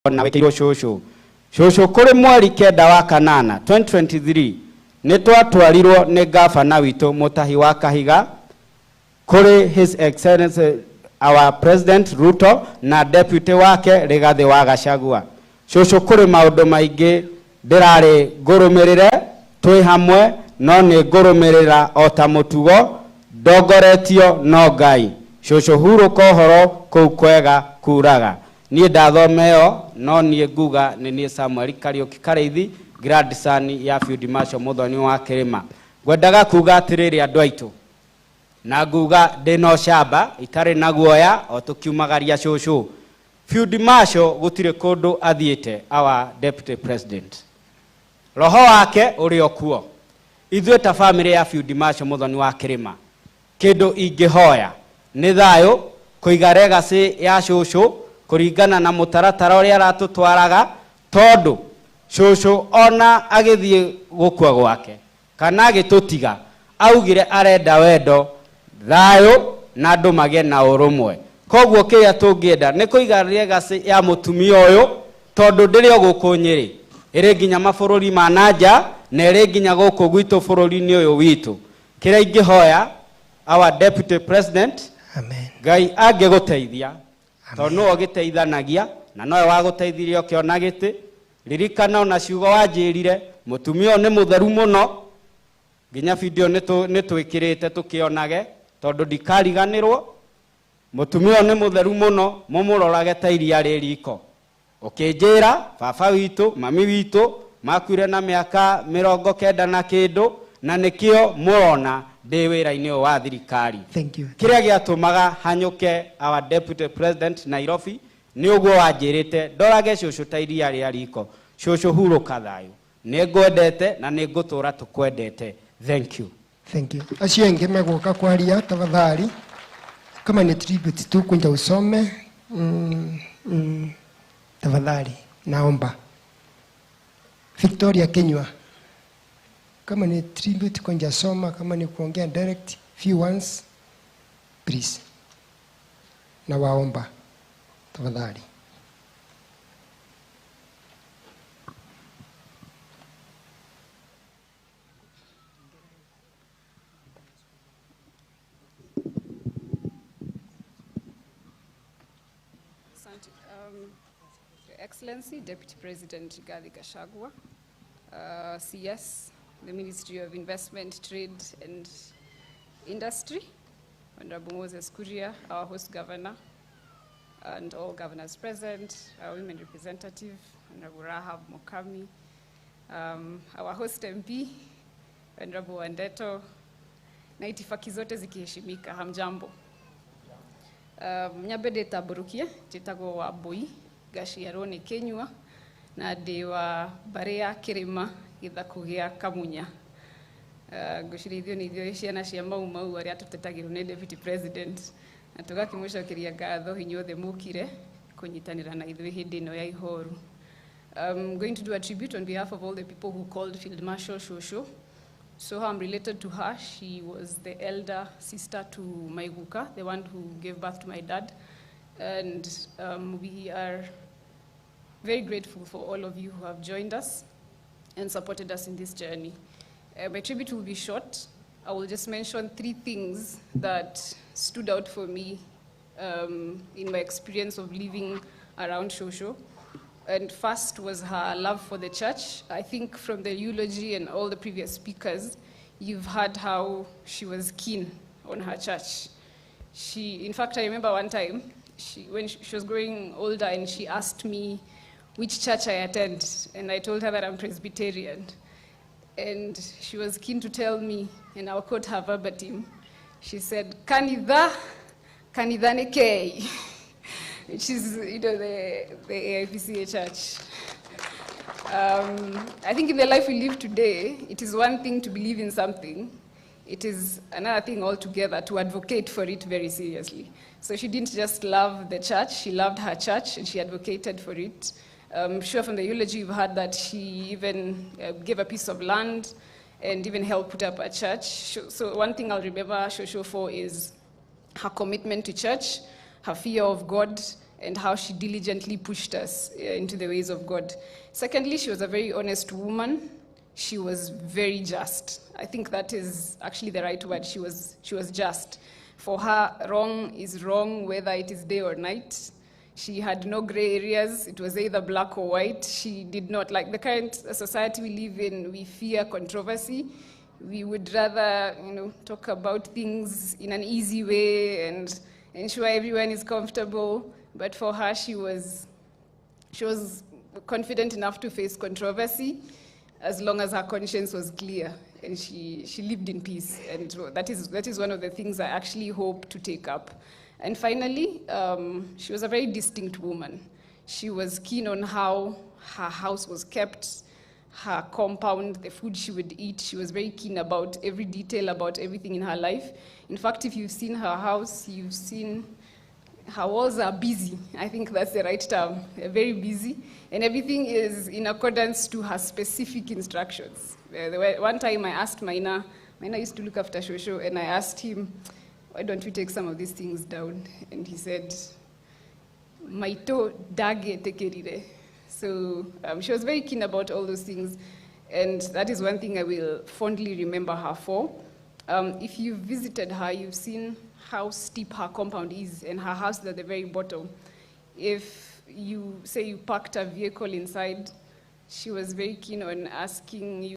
na wekirwo shosho kuri mweri kenda wa kanana 2023 nitwatwarirwo ni gavana witu Mutahi wa Kahiga kuri His Excellency our President RUTO na deputy wake Rigathi wa Gachagua. Shosho kuri maundu maingi ndirari ngurumirire twi hamwe no ni ngurumirira ota mutugo ndogoretio no Ngai. Shosho huruka horo kuu kwega kuraga. Nie ndathomeo no nie nguga ni nie Samuel Kariuki Kareithi grandson ya Field Marshal Muthoni Kirima. Ngwendaga kuga atiriri andu aitu na nguga ndino shamba itari na guoya o tukiumagaria shosho. Field Marshal gutire kundu athiete our deputy president. Roho wake uri okuo. Ithuĩ ta family ya Field Marshal Muthoni Kirima kindu ingihoya ni thayo kuiga legacy ya shosho kuringana na mutaratara uria aratutwaraga tondu shosho ona agithie gukua gwake kana agitutiga augire arenda wendo thayo na andu magie na urumwe. Koguo kia tungienda ni kuiga legacy ya mutumia uyu tondu ndirio guku Nyeri iri nginya mabururi ma nanja na iri nginya guku gwitu bururi-ini uyu witu. Kiria ingihoya our deputy president, amen, Ngai angeguteithia tondu no giteithanagia na noe wa guteithirio kiona giti. Ririkana ona ciugo wanjirire mutumia ni mutheru muno nginya video nitwikirite tukionage tondu ndikariganirwo. Mutumia ni mutheru muno mumurorage ta iria ririko. Ukinjira baba witu mami witu makwire na miaka 90 na kindu na nikio murona ndi wira-ini wa thirikari. Kiria giatumaga hanyuke our deputy president Nairobi ni uguo wanjirite ndorage shosho ta iria ria riko. Shosho huruka thayo ni ngwendete na ni ngutura tukwendete. Thank you. Acio engi meguka kwaria tafadhali kama ni tribute tu kunja usome tafadhali naomba. Victoria Kenywa kama ni tribute kunja soma, kama ni kuongea direct few ones please na waomba tafadhali. Excellency Deputy President Rigathi Gachagua, CS, the Ministry of Investment, Trade and Industry, Honorable Moses Kuria, our host governor, and all governors present, our women representative, Honorable Rahab Mokami, our host MP, Honorable Wandeto, na itifaki zote zikiheshimika, hamjambo. Nyabede taburukie, jitago wa Boi, Heroine Kenywa, na dewa Barea Kirima, Githaku gia Kamunya. Gushirithio ni ithio ciana cia mau aria tutetagirwo ni Deputy President. Na tugakimucokeria ngatho hinyothe mukire kunyitanira na ithui hindi ino ya ihoru. I'm going to do a tribute on behalf of all the people who called Field Marshal Shosho. So I'm related to her. She was the elder sister to Maiguka, the one who gave birth to my dad. And we are very grateful for all of you who have joined us and supported us in this journey. My tribute will be short. I will just mention 3 things that stood out for me in my experience of living around Shosho. And first was her love for the church. I think from the eulogy and all the previous speakers, you've heard how she was keen on her church. In fact, I remember one time, when she was growing older and she asked me which church I attend, and I told her that I'm Presbyterian. And she was keen to tell me, and I'll quote her verbatim. She said, "Kanitha nekei," which is, the AIPCA church. I think in the life we live today, it is one thing to believe in something. It is another thing altogether to advocate for it very seriously. So she didn't just love the church, she loved her church and she advocated for it. I'm sure from the eulogy you've heard that she even gave a piece of land and even helped put up a church. So one thing I'll remember Shosho for is her commitment to church, her fear of God, and how she diligently pushed us into the ways of God. Secondly, she was a very honest woman. She was very just. I think that is actually the right word. She was just. For her, wrong is wrong, whether it is day or night. She had no gray areas. It was either black or white. She did not, like the current society we live in, we fear controversy. We would rather, talk about things in an easy way and ensure everyone is comfortable. But for her, she was confident enough to face controversy as long as her conscience was clear, and she lived in peace. And that is one of the things I actually hope to take up. And finally, she was a very distinct woman. She was keen on how her house was kept, her compound, the food she would eat. She was very keen about every detail, about everything in her life. In fact, if you've seen her house, you've seen her walls are busy. I think that's the right term. They're very busy. And everything is in accordance to her specific instructions. One time I asked Maina used to look after Shosho, and I asked him, why don't we take some of these things down? And he said, Maito dage tekerire. So she was very keen about all those things. And that is one thing I will fondly remember her for. If you've visited her, you've seen how steep her compound is, and her house is at the very bottom. If you say you parked a vehicle inside, she was very keen on asking you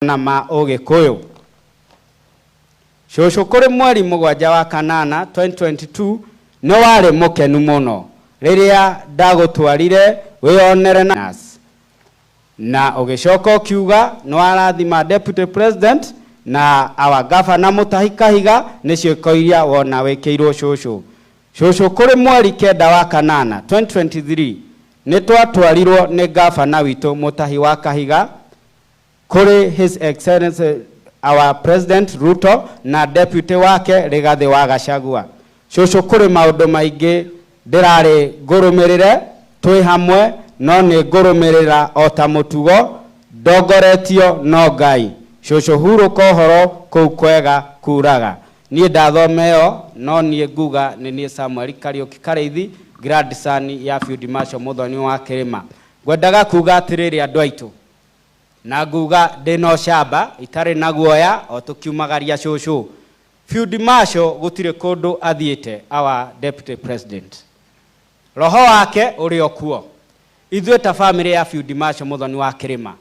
na ma Ugikuyu. Shosho kuri mweri mugwanja wa kanana 2022 no wari mukenu muno riria ndagutwarire wionere na ugicoka ukiuga no arathima deputy president na our governor Muthoni Kirima nicio koiria wona wekirwo shosho kuri mweri kenda wa kanana 2023 ni twatwarirwo ni governor witu Muthoni Kirima kuri his excellency our president RUTO na deputy wake Rigathi wa Gachagua. Shosho kuri maundu maingi ndirari ngurumirire twi hamwe no ni ngurumirira ota mutugo ndogoretio no Ngai. Shosho huruka horo kuu kwega kuraga. Nie ndathomeo no nie nguga ni nie Samuel Kariuki Kareithi grandson ya Field Marshal Muthoni Kirima. Ngwendaga kuga atiriri andu aitu na nguga ndino shamba itari na guoya o tukiumagaria shosho. Field Marshal gutire kundu athiete our deputy president. Roho wake uri okuo. Ithuĩ ta family ya Field Marshal Muthoni Kirima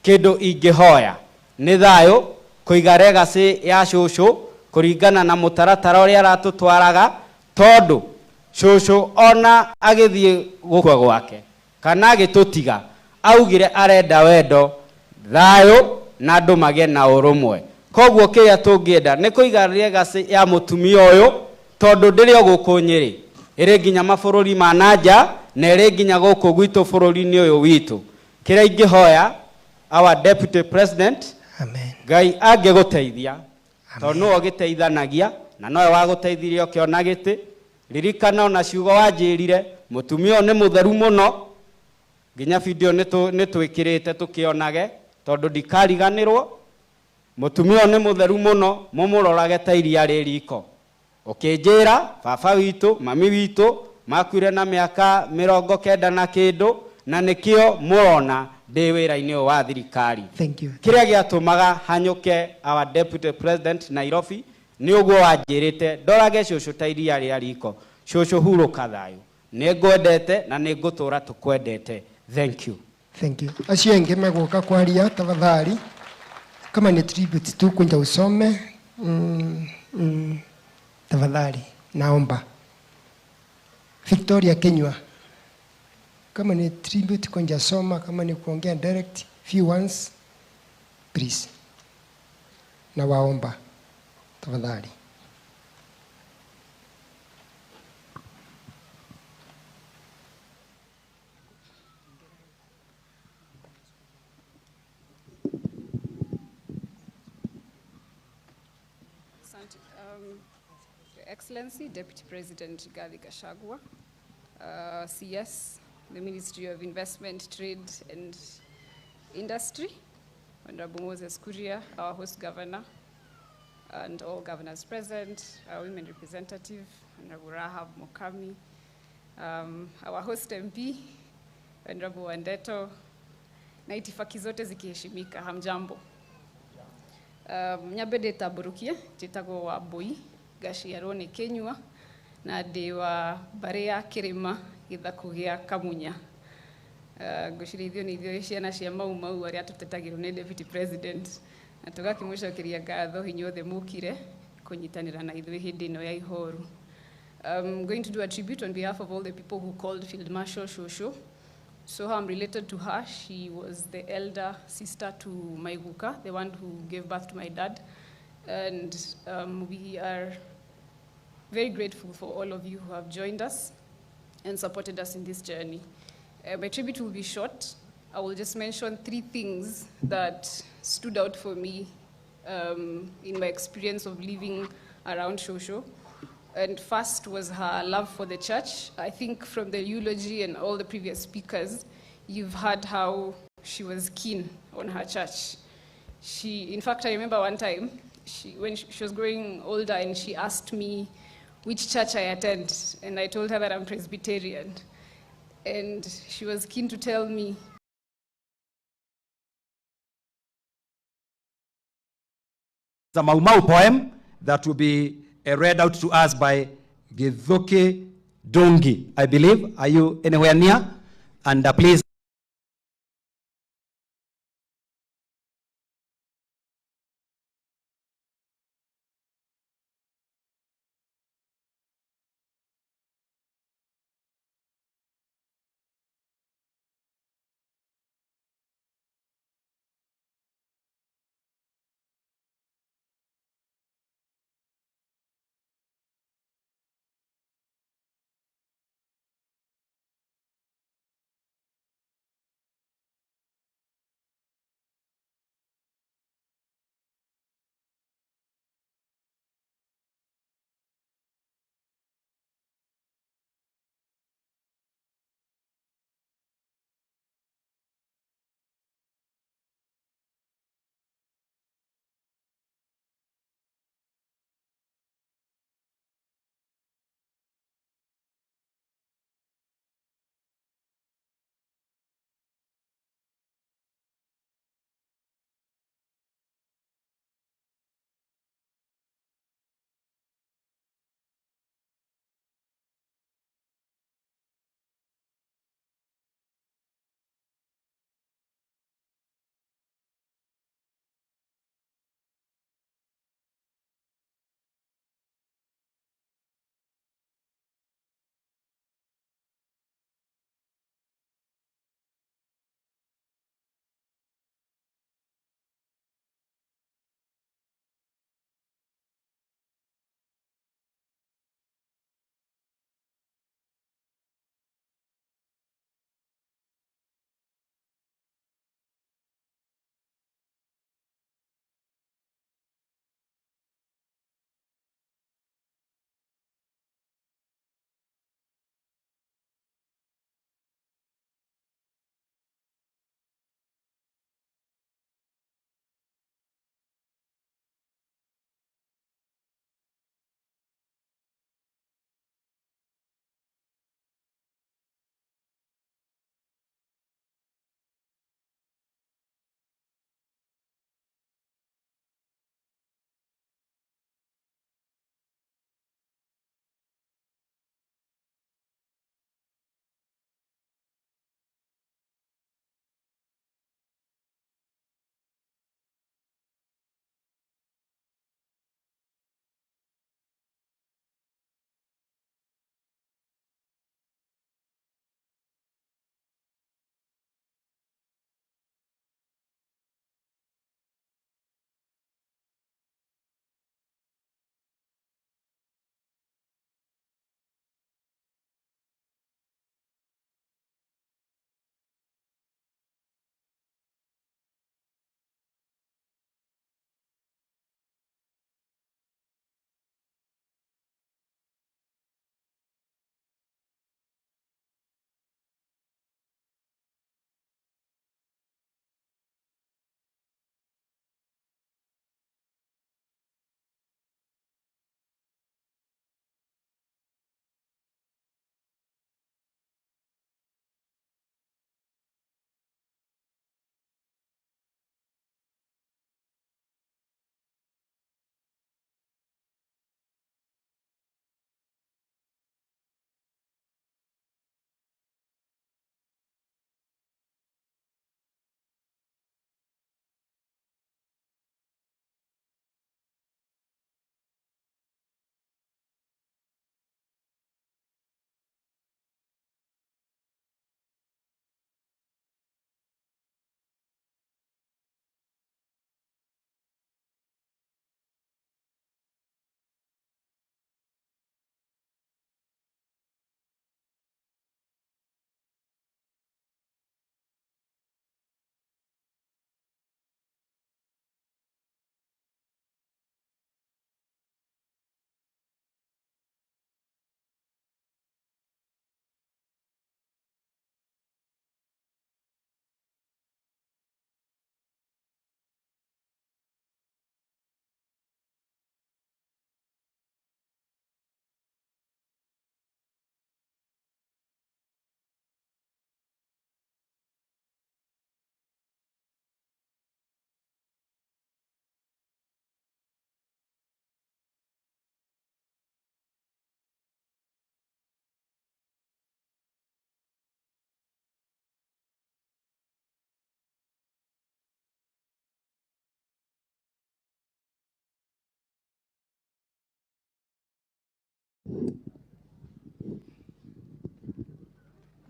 kindu ingihoya ni thayo kuiga legacy ya shosho kuringana na mutaratara uria aratutwaraga tondu shosho ona agithie gukwa gwake kana agitutiga augire arenda wendo thayo na andu mage na urumwe. Koguo kiria tungienda ni kuiga legacy ya mutumia uyu tondu ndirio guku Nyeri iri nginya mabururi ma nanja na iri nginya guku gwitu bururi-ini uyu witu. Kiria ingihoya our deputy president, amen, Ngai angeguteithia tondu no giteithanagia na noe wa guteithirio kiona giti ririkana ona ciugo wanjirire mutumia ni mutheru muno nginya video ni twikirite tukionage tondu ndikariganirwo. Mutumia ni mutheru muno mumurorage ta iria ririko. Ukinjira baba witu mami witu makwire na miaka 90 na kindu na nikio murona ndi wira-ini wa thirikari. Thank you. Kiria giatumaga hanyuke our deputy president Nairobi ni uguo wanjirite ndorage shosho ta iria ria riko. Shosho huruka thayo ni ngwendete na ni ngutura tukwendete. Thank you. Thank you. Acio engi meguka kwaria tafadhali kama ni tribute tu kunja usome tafadhali naomba. Victoria Kenywa kama ni tribute kunja soma, kama ni kuongea direct few ones please na waomba tafadhali. Excellency Deputy President Gachagua, CS, the Ministry of Investment, Trade and Industry, Honorable Moses Kuria, our host governor, and all governors present, our women representative, Honorable Rahab Mokami, our host MP, Honorable Wandeto, na itifaki zote zikiheshimika, hamjambo. Nyabede taburukie, jitago wa Bui, Heroine Kenywa, na dewa Barea Kirima githakugia Kamunya. Gucirithio ni ithio ciana cia mau aria tutetagirwo ni deputy president na tugakimucokeria ngatho hinyothe mukire kunyitanira na ithio hindi ino ya ihoru. I'm going to do a tribute on behalf of all the people who called Field Marshal Shosho. So I'm related to her. She was the elder sister to Maiguka, the one who gave birth to my dad. And we are very grateful for all of you who have joined us and supported us in this journey. My tribute will be short. I will just mention 3 things that stood out for me in my experience of living around Shosho. And first was her love for the church. I think from the eulogy and all the previous speakers, you've heard how she was keen on her church. In fact, I remember one time, when she was growing older and she asked me which church I attend, and I told her that I'm Presbyterian. And she was keen to tell me. The Mau Mau poem that will be read out to us by Githuki Dungi, I believe. Are you anywhere near? And please.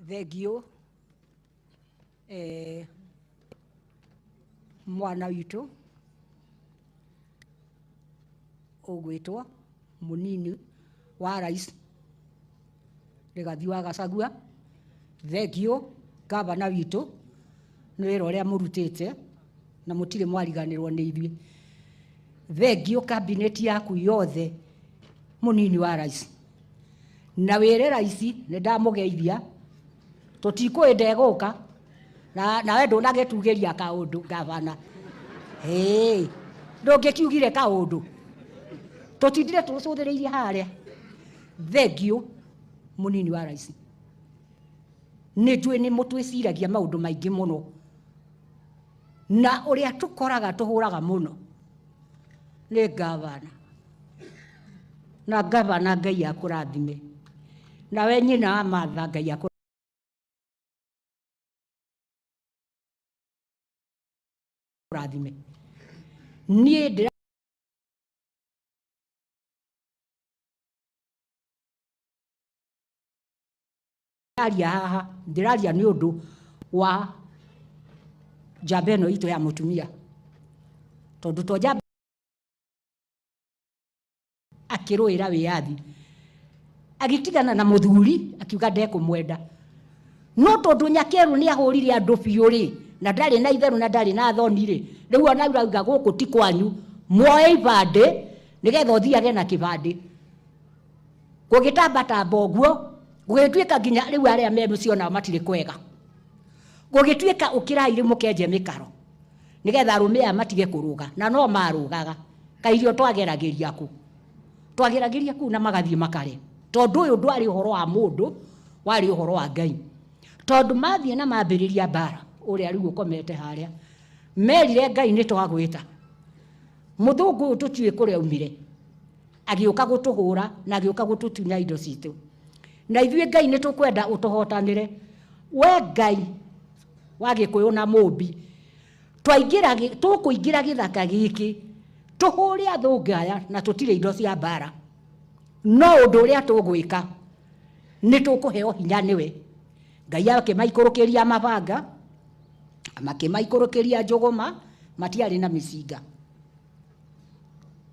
Thegio mwana witu ugwitwo munini wa rais Rigathi wa Gachagua. Thegio gavana witu nĩ wĩra ũrĩa mũrutĩte na mũtirĩ mwariganĩrwo nĩ ithuĩ. Thegio cabinet yaku yothe munini wa rais, na wĩre rais nĩ ndamũgeithia tũtikũĩ gũka na we ndũnagĩtugĩria kaũndũ gavana. Ndũngĩkiugire kaũndũ tũtindire tũcũthĩrĩirie harĩa. Thegio munini wa rais, nĩ njũĩ nĩ mũtwĩciragia maũndũ maingĩ mũno, na ũrĩa tũkoraga tũhũraga mũno nĩ gavana. Na gavana Ngai akũrathime, nawe nyina wa Martha Ngai akũrathime. Niĩ ndĩraria nĩ ũndũ wa njamba ĩno itũ ya mũtumia, tondũ to njamba akĩrũĩra wĩyathi agĩtigana na mũthuri akiuga ndekũmwenda, no tondũ Nyakeru nĩ ahũrire andũ biũ rĩ, na ndarĩ na itherũ na ndarĩ na thoni rĩ, rĩu ona urauga gũkũ ti kwanyu, muoe ibandĩ nĩgetha ũthiage na kĩbandĩ. Gũgĩtambatamba ũguo gũgĩtuĩka nginya rĩu arĩa me mũciĩ onao matirĩ kwega, gũgĩtuĩka ũkĩrai rĩ mũkenje mĩkaro nĩgetha arũme aya matige kũrũga, na no marũgaga. Kairio twageragĩria kũ? Twageragĩria kũ na magathiĩ makare, tondũ ũyũ ndwarĩ ũhoro wa mũndũ, warĩ ũhoro wa Ngai. Tondũ mathiĩ na mambĩrĩria mbara, ũrĩa rĩu ũkomete harĩa merire Ngai nĩ twagwĩta mũthũngũ ũyũ tũtiũĩ kũrĩa aumire, agĩũka gũtũhũra na agĩũka gũtũtunya indo citũ, na ithuĩ Ngai nĩ tũkwenda ũtũhotanĩre. We Ngai wa Gĩkũyũ na Mũmbi, tũkũingĩra gĩthaka gĩkĩ tũhũre athũngĩ aya na tũtirĩ indo cia mbara, no ũndũ ũrĩa tũgwĩka nĩ tũkũheo hinya nĩwe. Ngai akĩmaikũrũkĩria mabanga, makĩmaikũrũkĩria njũgũma, matiarĩ na mĩcinga.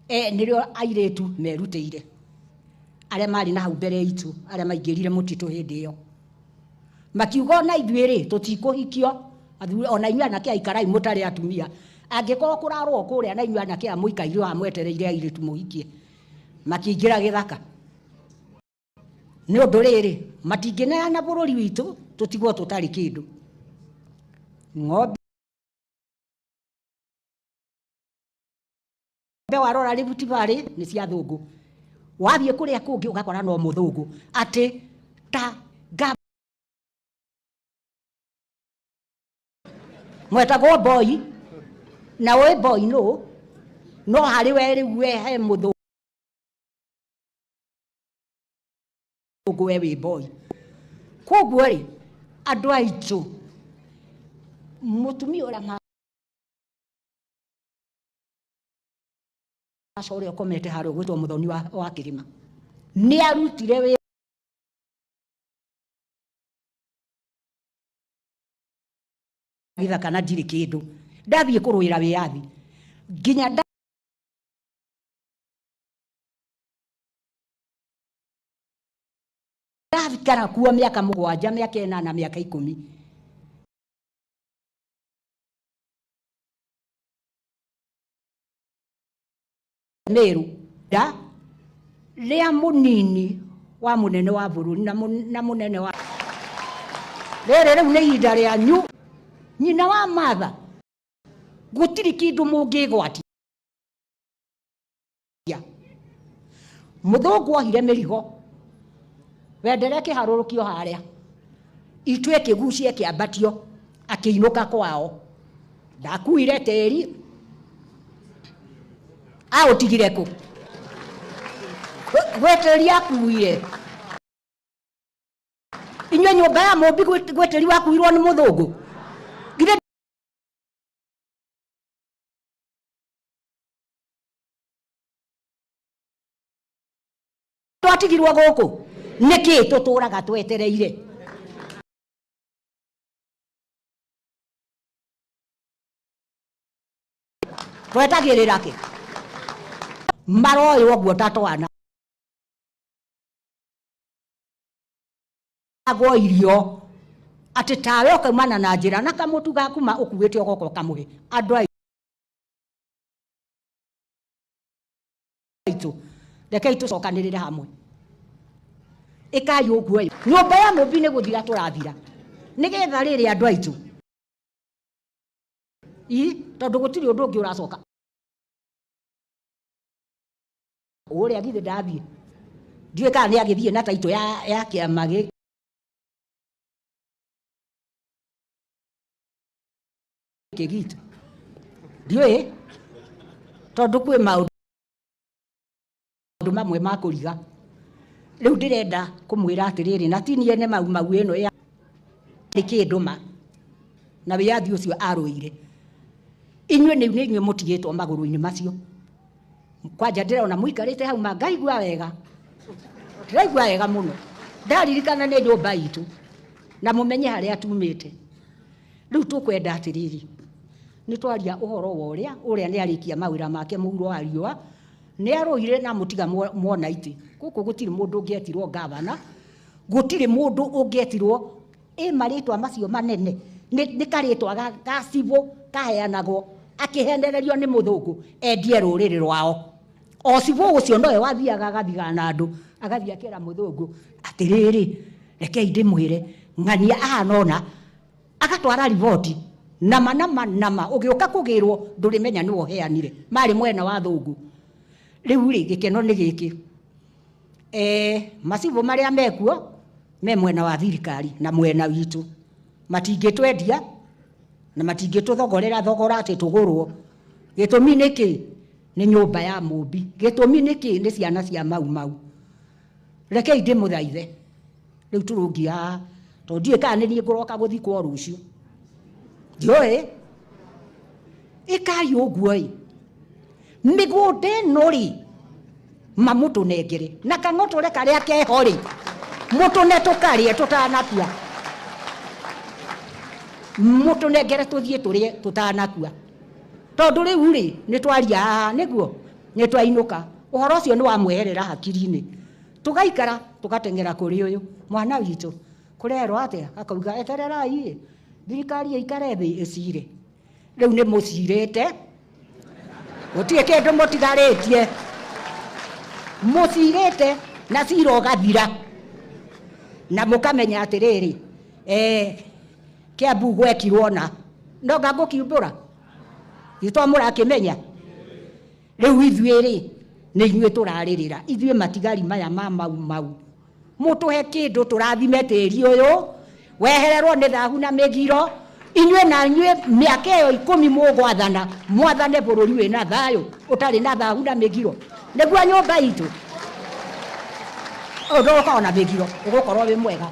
Nĩrĩo airĩtu merutĩire arĩa marĩ na hau mbere itu, arĩa maingĩrire mũtitũ hĩndĩ ĩyo, makiuga ona ithuĩ rĩ tũtikũhikio, ona inyuĩ anake aikarai mũtarĩ atumia, angĩkorwo kũrarwo kũrĩa na inyuĩ anake a mũikaire wa mwetereire airĩtu mũhikie, makĩingĩra gĩthaka. Nĩ ũndũ rĩrĩ matingĩneana bũrũri witũ tũtigwo tũtarĩ kĩndũ. Ng'ombe warora Rift Valley nĩ cia thũngũ, wathiĩ kũrĩa kũngĩ ũgakora no mũthũngũ. Atĩ ta mwetagwo boy, na we boy no harĩ we rĩu we he mũthũngũ we wĩ boy. Koguo rĩ andũ aitũ, mũtumia ũrĩa ũrĩa ũkomete harĩa ũgwĩtwo Muthoni wa Kirima nĩ arutire wĩra gĩthaka na ndirĩ kĩndũ, ndathiĩ kũrũĩra wĩyathi nginya ndathikara kuo mĩaka 7, mĩaka 8 na mĩaka 10. Meru da rĩa mũnini wa mũnene wa bũrũri na mũnene wa rĩrĩ rĩu nĩ ihinda rĩanyu, nyina wa Martha, gũtirĩ kĩndũ mũngĩgwatia. Mũthũngũ ohire mĩrigo wendere kĩharũrũkio harĩa, itue kĩgucie kĩambatio akĩinũka kwao, ndakuire tĩri aũtigire kũ? Gwetĩri akuire. Inyuĩ nyũmba ya Mũmbi gwetĩri wakuirwo nĩ mũthũngũ? Twatigirwo gũkũ nĩkĩ tũtũraga twetereire? twetagirira ki maroyo guo tatwana agwo irio ati tawe okamana na njira na kamutu gaku ma ukuwete ogoko kamuhe andu aitu reke itu cokanirire hamwe ikayo guo nyumba ya mubi ni guthira turathira nigetha riri andu aitu tondu gutiri undu ungi uracoka uria githe ndathie ndiwe kana ni agithie na taito ya kiama giki gitu ndiwe tondu kwi maundu mamwe ma kuriga riu ndirenda kumwira atiriri na tinie ne mau ino ya rikinduma na wiathi ucio aruire inywe ni inywe mutigitwo maguru-ini macio kwanja ndirona muikarite hau mangaigua wega ndiraigua wega muno ndaririkana ni nyumba itu na mumenye haria tumite riu tukwenda atiriri ni twaria uhoro wa uria ni arikia mawira make muhuro wa riua ni aruire na mutiga mwona iti guku gutiri mundu ungetirwo gavana gutiri mundu ungetirwo maritwa macio manene ni karitwa ga civo kaheanagwo akihendererio ni muthungu endie ruriri rwao o civo ucio noe wathiaga agathiga na andu agathia akera muthungu atiriri reke ndimwire ng'ania ahanona agatwara riboti nama ugiuka kugirwo ndurimenya ni woheanire mari mwena wa thungu riu ri gikeno ni giki masivo maria mekuo me mwena wa thirikari na mwena witu matingitwendia na matingituthogorera thogora ati tugurwo gitumi niki ni nyumba ya mubi gitumi niki ni ciana cia mau reke ndimuthaithe riu turungia to ndie kana ni ngoroka guthikwo rucio ndiwe ikayo guoi migude nori mamutu negere na kangotore karia kehori mutu netukarie tutanakua mutu negere tuthie turie tutanakua tondu riu ri ni twaria niguo ni twainuka uhoro ucio ni wa mweherera hakiri-ini tugaikara tukatengera kuri uyu mwana witu kurerwo atia akauga etererai thirikari ikare thi icire riu ni mucirite utie kindu mutigaritie mucirite na ciro gathira na mukamenya atiriri Kiambu gwekirwo na ndoga ngukiumbura gitwa murakimenya riu ithuiri ni inywe turaririra ithuĩ matigari maya ma mau mutuhe kindu turathime tĩri ũyũ wehererwo nĩ thahu na mĩgiro inywe na inywe mĩaka ĩyo 10 mũgwathana mwathane bũrũri wĩna thayũ ũtarĩ na thahu na mĩgiro nĩguo nyũmba itũ ũndũgũkorwo na mĩgiro ũgũkorwo wĩ mwega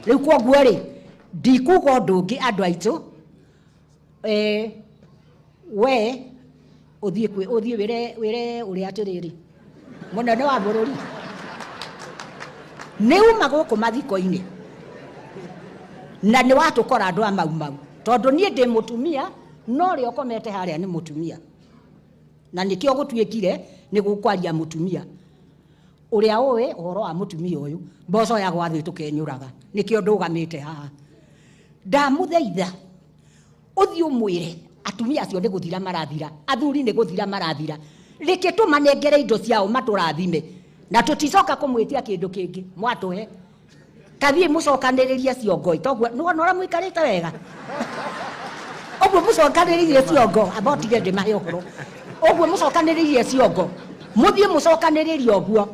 rĩu kwoguo rĩ ndikuga ũndũ ũngĩ andũ aitũ we uthie wire uri atiriri munene wa bururi ni uma guku mathiko-ini na ni watukora andu mau tondu nie ndi mutumia no ri okomete haria ni mutumia na nikio gutwikire ni gukwaria mutumia uria uwe uhoro wa mutumia uyu mboco ya gwathi tukenyuraga nikio ndugamite haha ndamuthaitha uthie umwire atumia acio ni guthira marathira athuri ni guthira marathira reke tumanengere indo ciao maturathime na tuticoka kumwitia kindu kingi mwatuhe kathie mucokaniririe ciongo toguo nuona ora muikarite wega oguo mucokaniririe ciongo abotige ndi mahe uhoro oguo mucokaniririe ciongo muthie mucokaniririe oguo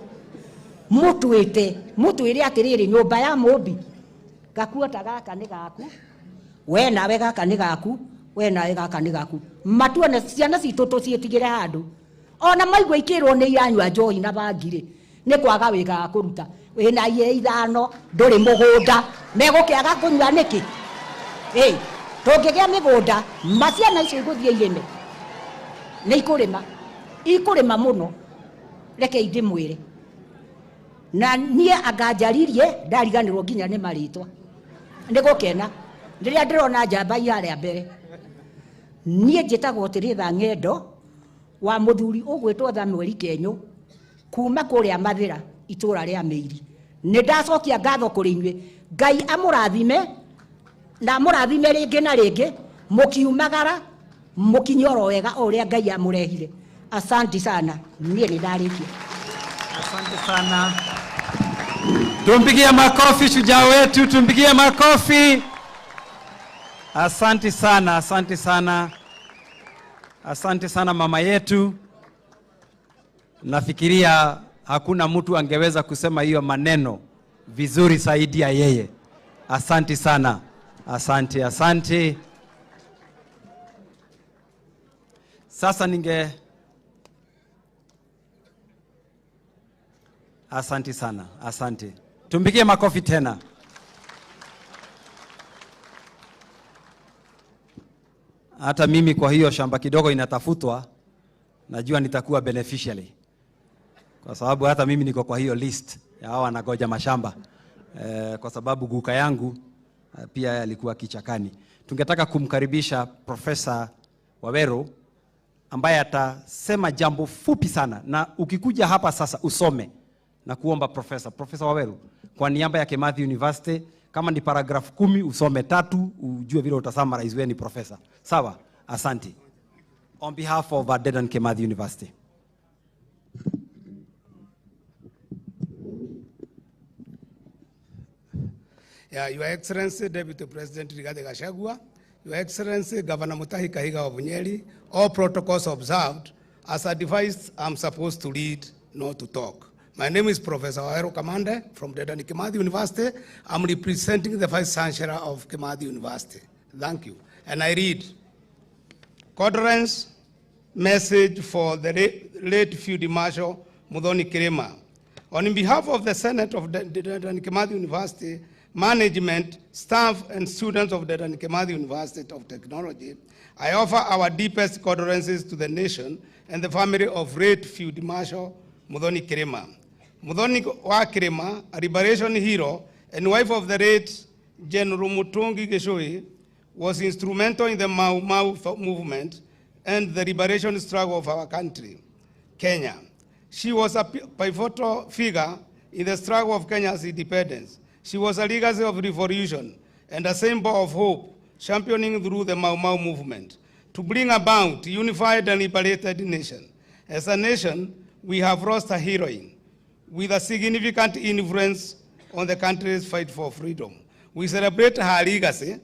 mutwire atiriri nyumba ya mumbi gakuota gaka ni gaku we nawe gaka ni gaku we nawe gaka ni gaku matuone ciana citu tucietigire handu ona maigua ikirwo ni iranyua njohi na bangire ni kwaga wika kuruta wina ye ithano nduri mugunda megukiaga kunyua niki tungigia migunda maciana icio iguthie irime ni ikurima muno reke ndimwire na nie anganjaririe ndariganirwo nginya ni maritwa ni gukena ndiria ndirona njamba iharia mbere nie njitagwo Tiritha Ng'endo wa muthuri ugwitwo Thamweri Kenyo kuma kuria Mathira itura ria Meiri. Ni ndacokia ngatho kuri inywe. Ngai amurathime na murathime ringi na ringi mukiumagara mukinyoro wega uria Ngai amurehire. Asante sana. Mie ni ndarikia. Asante sana. Tumpigie makofi shujaa wetu, tumpigie makofi. Asante sana, asante sana. Asante sana mama yetu. Nafikiria hakuna mtu angeweza kusema hiyo maneno vizuri zaidi ya yeye. Asante sana. Asante, asante. Sasa asante sana, asante. Tumpigie makofi tena. Hata mimi kwa hiyo shamba kidogo inatafutwa, najua nitakuwa beneficiary. Kwa sababu hata mimi niko kwa hiyo list ya hao wanagoja mashamba. Kwa sababu guka yangu pia alikuwa kichakani. Tungetaka kumkaribisha Profesa Waweru ambaye atasema jambo fupi sana, na ukikuja hapa sasa usome na kuomba Profesa Waweru kwa niaba ya Kimathi University, kama ni paragraph 10 usome 3 ujue vile utasummarize wewe ni profesa. Sawa? Asante. On behalf of Dedan Kimathi University. Yeah, Your Excellency Deputy President Rigathi Gachagua, Your Excellency Governor Mutahi Kahiga of Nyeri, all protocols observed. As advised, I'm supposed to read, not to talk. My name is Professor Waweru Kamande from Dedan Kimathi University. I'm representing the Vice Chancellor of Kimathi University. Thank you. And I read, condolence message for the late Field Marshal Muthoni Kirima. On behalf of the Senate of Dedan Kimathi University, management, staff, and students of Dedan Kimathi University of Technology, I offer our deepest condolences to the nation and the family of late Field Marshal Muthoni Kirima. Muthoni wa Kirima, a liberation hero and wife of the late General Mutungi Geshui, was instrumental in the Mau Mau movement and the liberation struggle of our country, Kenya. She was a pivotal figure in the struggle of Kenya's independence. She was a legacy of revolution and a symbol of hope, championing through the Mau Mau movement to bring about a unified and liberated nation. As a nation, we have lost a heroine with a significant influence on the country's fight for freedom. We celebrate her legacy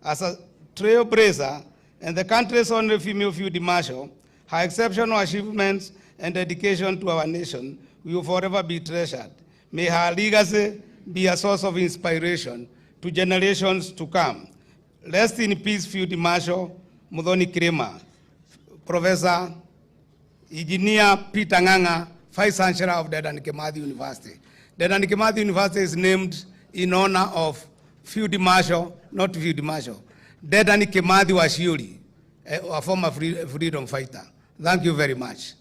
as a trailblazer and the country's only female field marshal. Her exceptional achievements and dedication to our nation will forever be treasured. May her legacy be a source of inspiration to generations to come. Rest in peace, Field Marshal Muthoni Kirima. Professor Engineer Peter Nganga, Vice Chancellor of Dedan Kimathi University. Dedan Kimathi University is named in honor of Field Marshal, not Field Marshal, Dedan Kimathi Washiuri, a former freedom fighter. Thank you very much.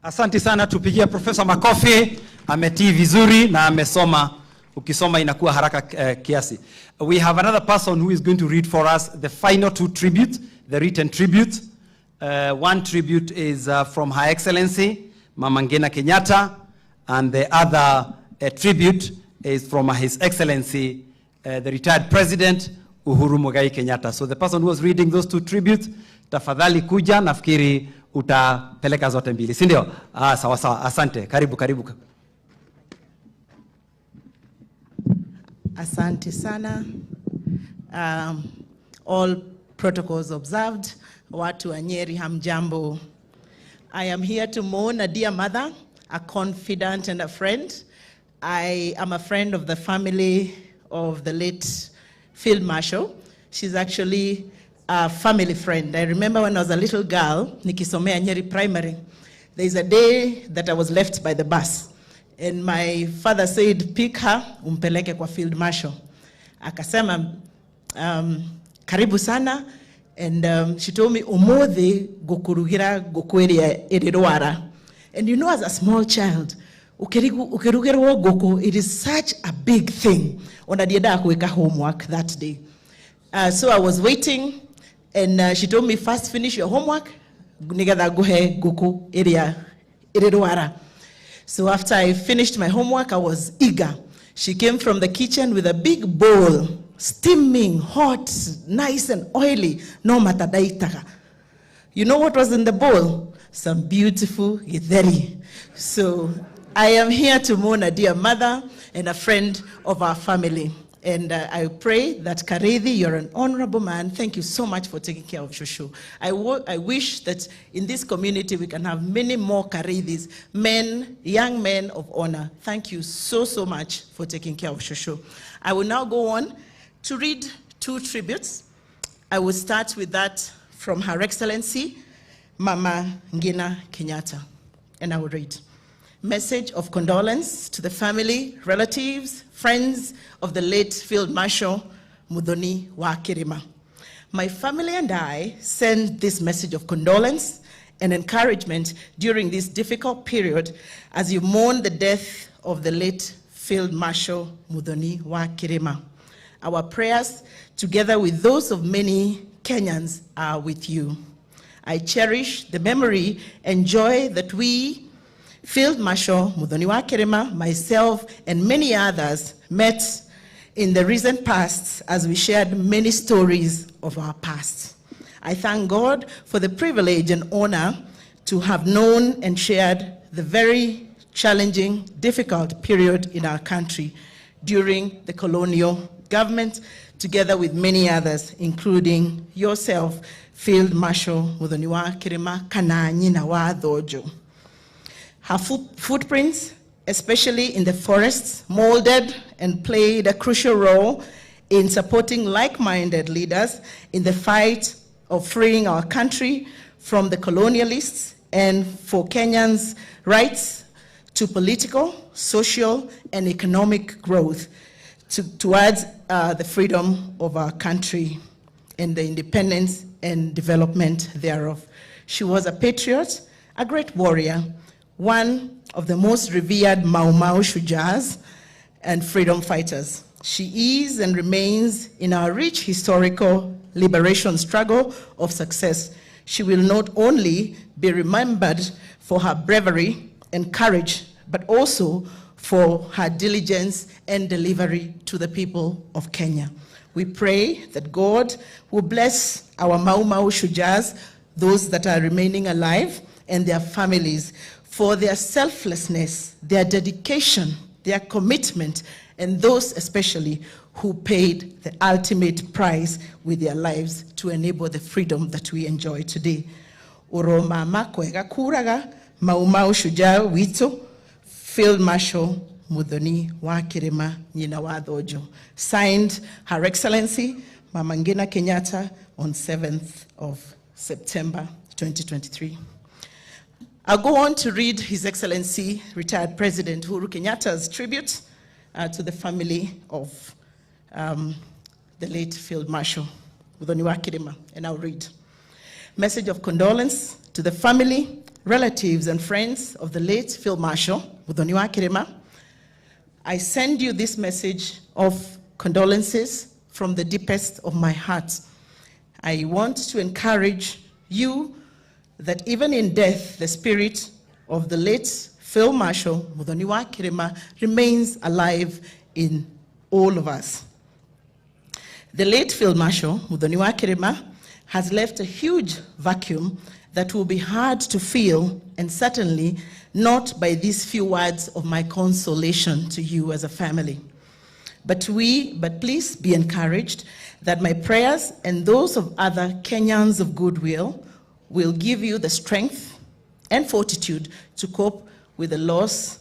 Asante sana, tupigia Profesa makofi. Ametii vizuri na amesoma, ukisoma inakuwa haraka kiasi. We have another person who is going to read for us the final two tributes, the written tribute. One tribute is from Her Excellency Mama Ngina Kenyatta, and the other tribute is from His Excellency the retired President Uhuru Muigai Kenyatta. So the person who was reading those two tributes, tafadhali kuja, nafikiri utapeleka zote mbili, si ndio? Sawa sawa, asante. Karibu. Asante sana. All protocols observed. Watu wa Nyeri hamjambo. I am here to mourn a dear mother, a confidant and a friend. I am a friend of the family of the late Field Marshal. She's actually a family friend. I remember when I was a little girl, nikisomea Nyeri Primary, there's a day that I was left by the bus. And my father said, pick her, umpeleke kwa Field Marshal. Akasema, karibu sana. And she told me, umuthi gukurugira gukweria irirwara. And you know, as a small child, ukirugerwo ngũkũ, it is such a big thing. Ona ndiendaga gwĩka homework that day. So I was waiting, and she told me, first finish your homework, nigetha nguhe ngũkũ ĩrĩa ĩrĩrwara. So after I finished my homework, I was eager. She came from the kitchen with a big bowl, steaming, hot, nice and oily. No matadaitaga. You know what was in the bowl? Some beautiful githeri. So I am here to mourn a dear mother and a friend of our family. And I pray that Karethi, you're an honorable man. Thank you so much for taking care of Shushu. I wish that in this community we can have many more Karethis, men, young men of honor. Thank you so, so much for taking care of Shushu. I will now go on to read 2 tributes. I will start with that from Her Excellency, Mama Ngina Kenyatta. And I will read. Message of condolence to the family, relatives, friends of the late Field Marshal Muthoni Kirima. My family and I send this message of condolence and encouragement during this difficult period as you mourn the death of the late Field Marshal Muthoni Kirima. Our prayers, together with those of many Kenyans, are with you. I cherish the memory and joy that we, Field Marshal Muthoni Kirima, myself, and many others met in the recent past as we shared many stories of our past. I thank God for the privilege and honor to have known and shared the very challenging, difficult period in our country during the colonial government, together with many others, including yourself, Field Marshal Muthoni Kirima, kana nyina wa thojo. Her footprints, especially in the forests, molded and played a crucial role in supporting like-minded leaders in the fight of freeing our country from the colonialists and for Kenyans' rights to political, social, and economic growth towards the freedom of our country and the independence and development thereof. She was a patriot, a great warrior, one of the most revered Mau Mau Shujas and freedom fighters. She is and remains in our rich historical liberation struggle of success. She will not only be remembered for her bravery and courage, but also for her diligence and delivery to the people of Kenya. We pray that God will bless our Mau Mau Shujas, those that are remaining alive, and their families, for their selflessness, their dedication, their commitment, and those especially who paid the ultimate price with their lives to enable the freedom that we enjoy today. Oro mama kwega kuraga, Mau Mau Shujaa wito, Field Marshal Muthoni Kirima nyina wa thojo. Signed, Her Excellency, Mama Ngina Kenyatta, on 7th of September 2023. I'll go on to read His Excellency, retired President Uhuru Kenyatta's tribute to the family of the late Field Marshal Muthoni Kirima, and I'll read. Message of condolence to the family, relatives, and friends of the late Field Marshal Muthoni Kirima. I send you this message of condolences from the deepest of my heart. I want to encourage you that even in death, the spirit of the late Field Marshal Muthoni Kirima remains alive in all of us. The late Field Marshal Muthoni Kirima has left a huge vacuum that will be hard to fill, and certainly not by these few words of my consolation to you as a family. But please be encouraged that my prayers and those of other Kenyans of goodwill will give you the strength and fortitude to cope with the loss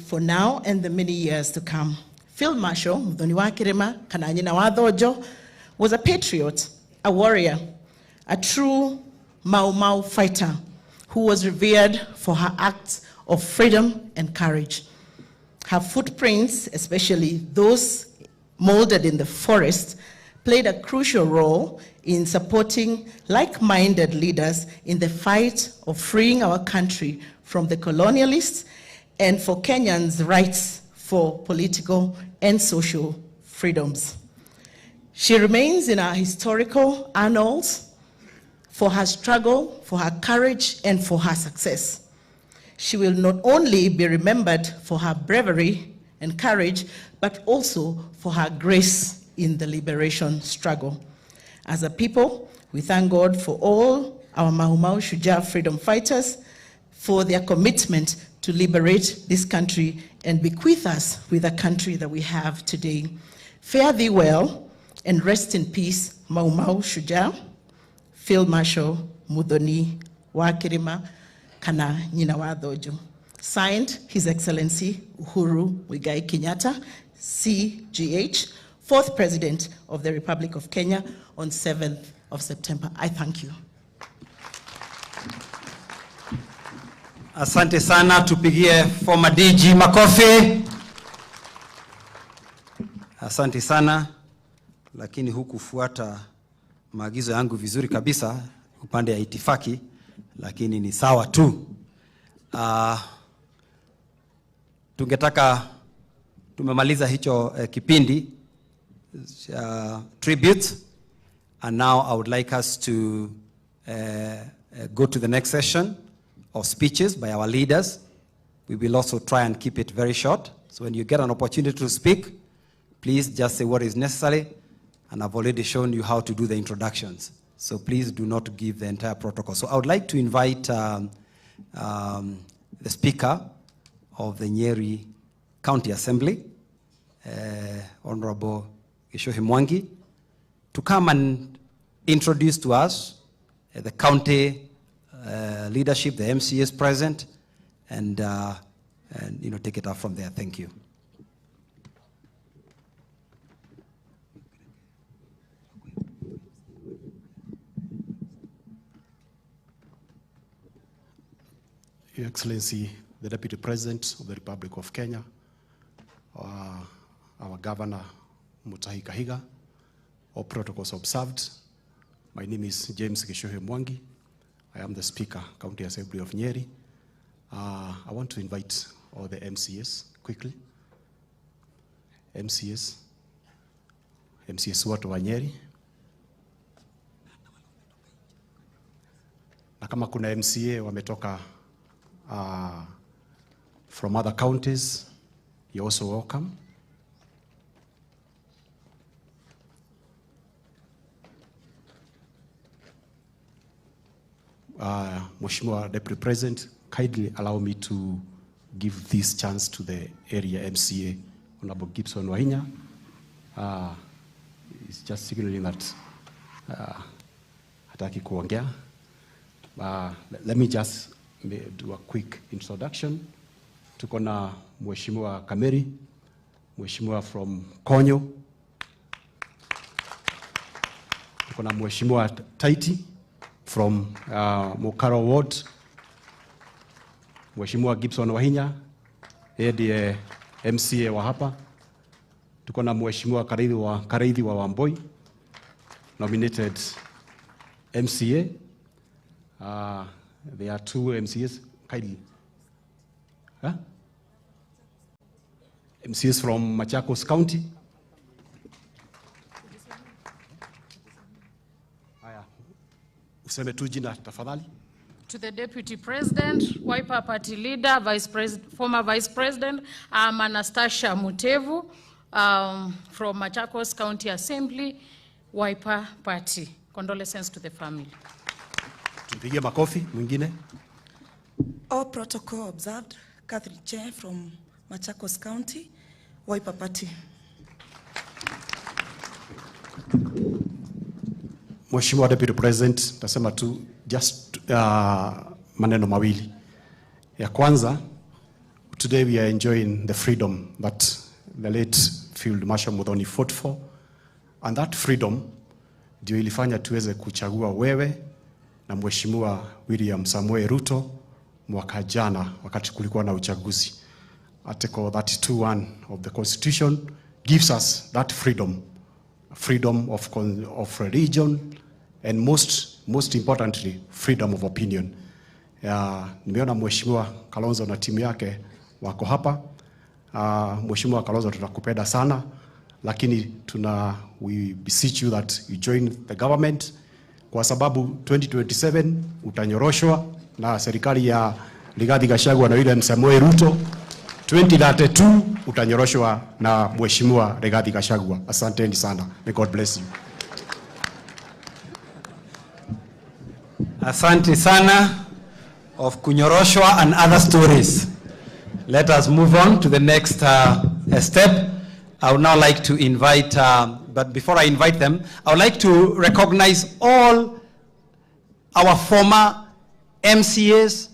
for now and the many years to come. Field Marshal Muthoni Kirima, kana nyina wa thojo, was a patriot, a warrior, a true Mau Mau fighter who was revered for her acts of freedom and courage. Her footprints, especially those molded in the forest, played a crucial role in supporting like-minded leaders in the fight of freeing our country from the colonialists and for Kenyans' rights for political and social freedoms. She remains in our historical annals for her struggle, for her courage, and for her success. She will not only be remembered for her bravery and courage, but also for her grace in the liberation struggle. As a people, we thank God for all our Mau Mau Shujaa freedom fighters for their commitment to liberate this country and bequeath us with a country that we have today. Fare thee well and rest in peace, Mau Mau Shujaa, Field Marshal Muthoni Kirima, kana nyina wa thojo. Signed, His Excellency Uhuru Muigai Kenyatta, CGH, 4th President of the Republic of Kenya, on 7th of September. I thank you. Asante sana, tupigie former DG makofi. Asante sana, lakini hukufuata maagizo yangu vizuri kabisa upande ya itifaki, lakini ni sawa tu. Tumemaliza hicho kipindi tribute, and now I would like us to go to the next session of speeches by our leaders. We will also try and keep it very short. So when you get an opportunity to speak, please just say what is necessary, and I've already shown you how to do the introductions. So please do not give the entire protocol. So I would like to invite the Speaker of the Nyeri County Assembly, Honorable Gishohi Mwangi, to come and introduce to us the county leadership, the MCAs present, and take it up from there. Thank you. Your Excellency, the Deputy President of the Republic of Kenya, our Governor Mutahi Kahiga, all protocols observed. My name is James Gishohi Mwangi. I am the Speaker, County Assembly of Nyeri. I want to invite all the MCAs quickly. MCAs wote wa Nyeri. Na kama kuna MCA wametoka from other counties, you're also welcome. Mheshimiwa Deputy President, kindly allow me to give this chance to the area MCA, Honorable Gibson Wahinya. He's just signaling that hataki kuongea. Let me just do a quick introduction. Tuko na Mheshimiwa Kameri, Mheshimiwa from Konyo. Tuko na Mheshimiwa Taiti from Mukaro Ward. Mheshimiwa Gibson Wahinya, yeye ndiye MCA wa hapa. Tuko na Mheshimiwa Kareithi wa Wamboi, nominated MCA. There are two MCAs, kindly. Huh? MCAs from Machakos County. Useme tu jina tafadhali. To the Deputy President, Wiper Party Leader, former Vice President, I'm Anastasia Mutevu from Machakos County Assembly, Wiper Party. Condolences to the family. Tupigie makofi mwingine. All protocol observed. Catherine Che from Machakos County, Wiper Party. Mheshimiwa Deputy President, nasema tu just maneno mawili. Ya kwanza, today we are enjoying the freedom that the late Field Marshal Muthoni fought for, and that freedom ndio ilifanya tuweze kuchagua wewe na Mheshimiwa William Samuel RUTO mwaka jana wakati kulikuwa na uchaguzi. Article 32(1) of the Constitution gives us that freedom of religion, and most importantly, freedom of opinion. Nimeona Mheshimiwa Kalonzo na timu yake wako hapa. Mheshimiwa Kalonzo, tutakupenda sana, lakini we beseech you that you join the government, kwa sababu 2027 utanyoroshwa na serikali ya Rigathi Gachagua na William Samoei Ruto. 2032 utanyoroshwa na Mheshimiwa Rigathi Gachagua. Asanteni sana. May God bless you. Asante sana of kunyoroshwa and other stories. Let us move on to the next step. I would now like to invite, but before I invite them, I would like to recognize all our former MCAs,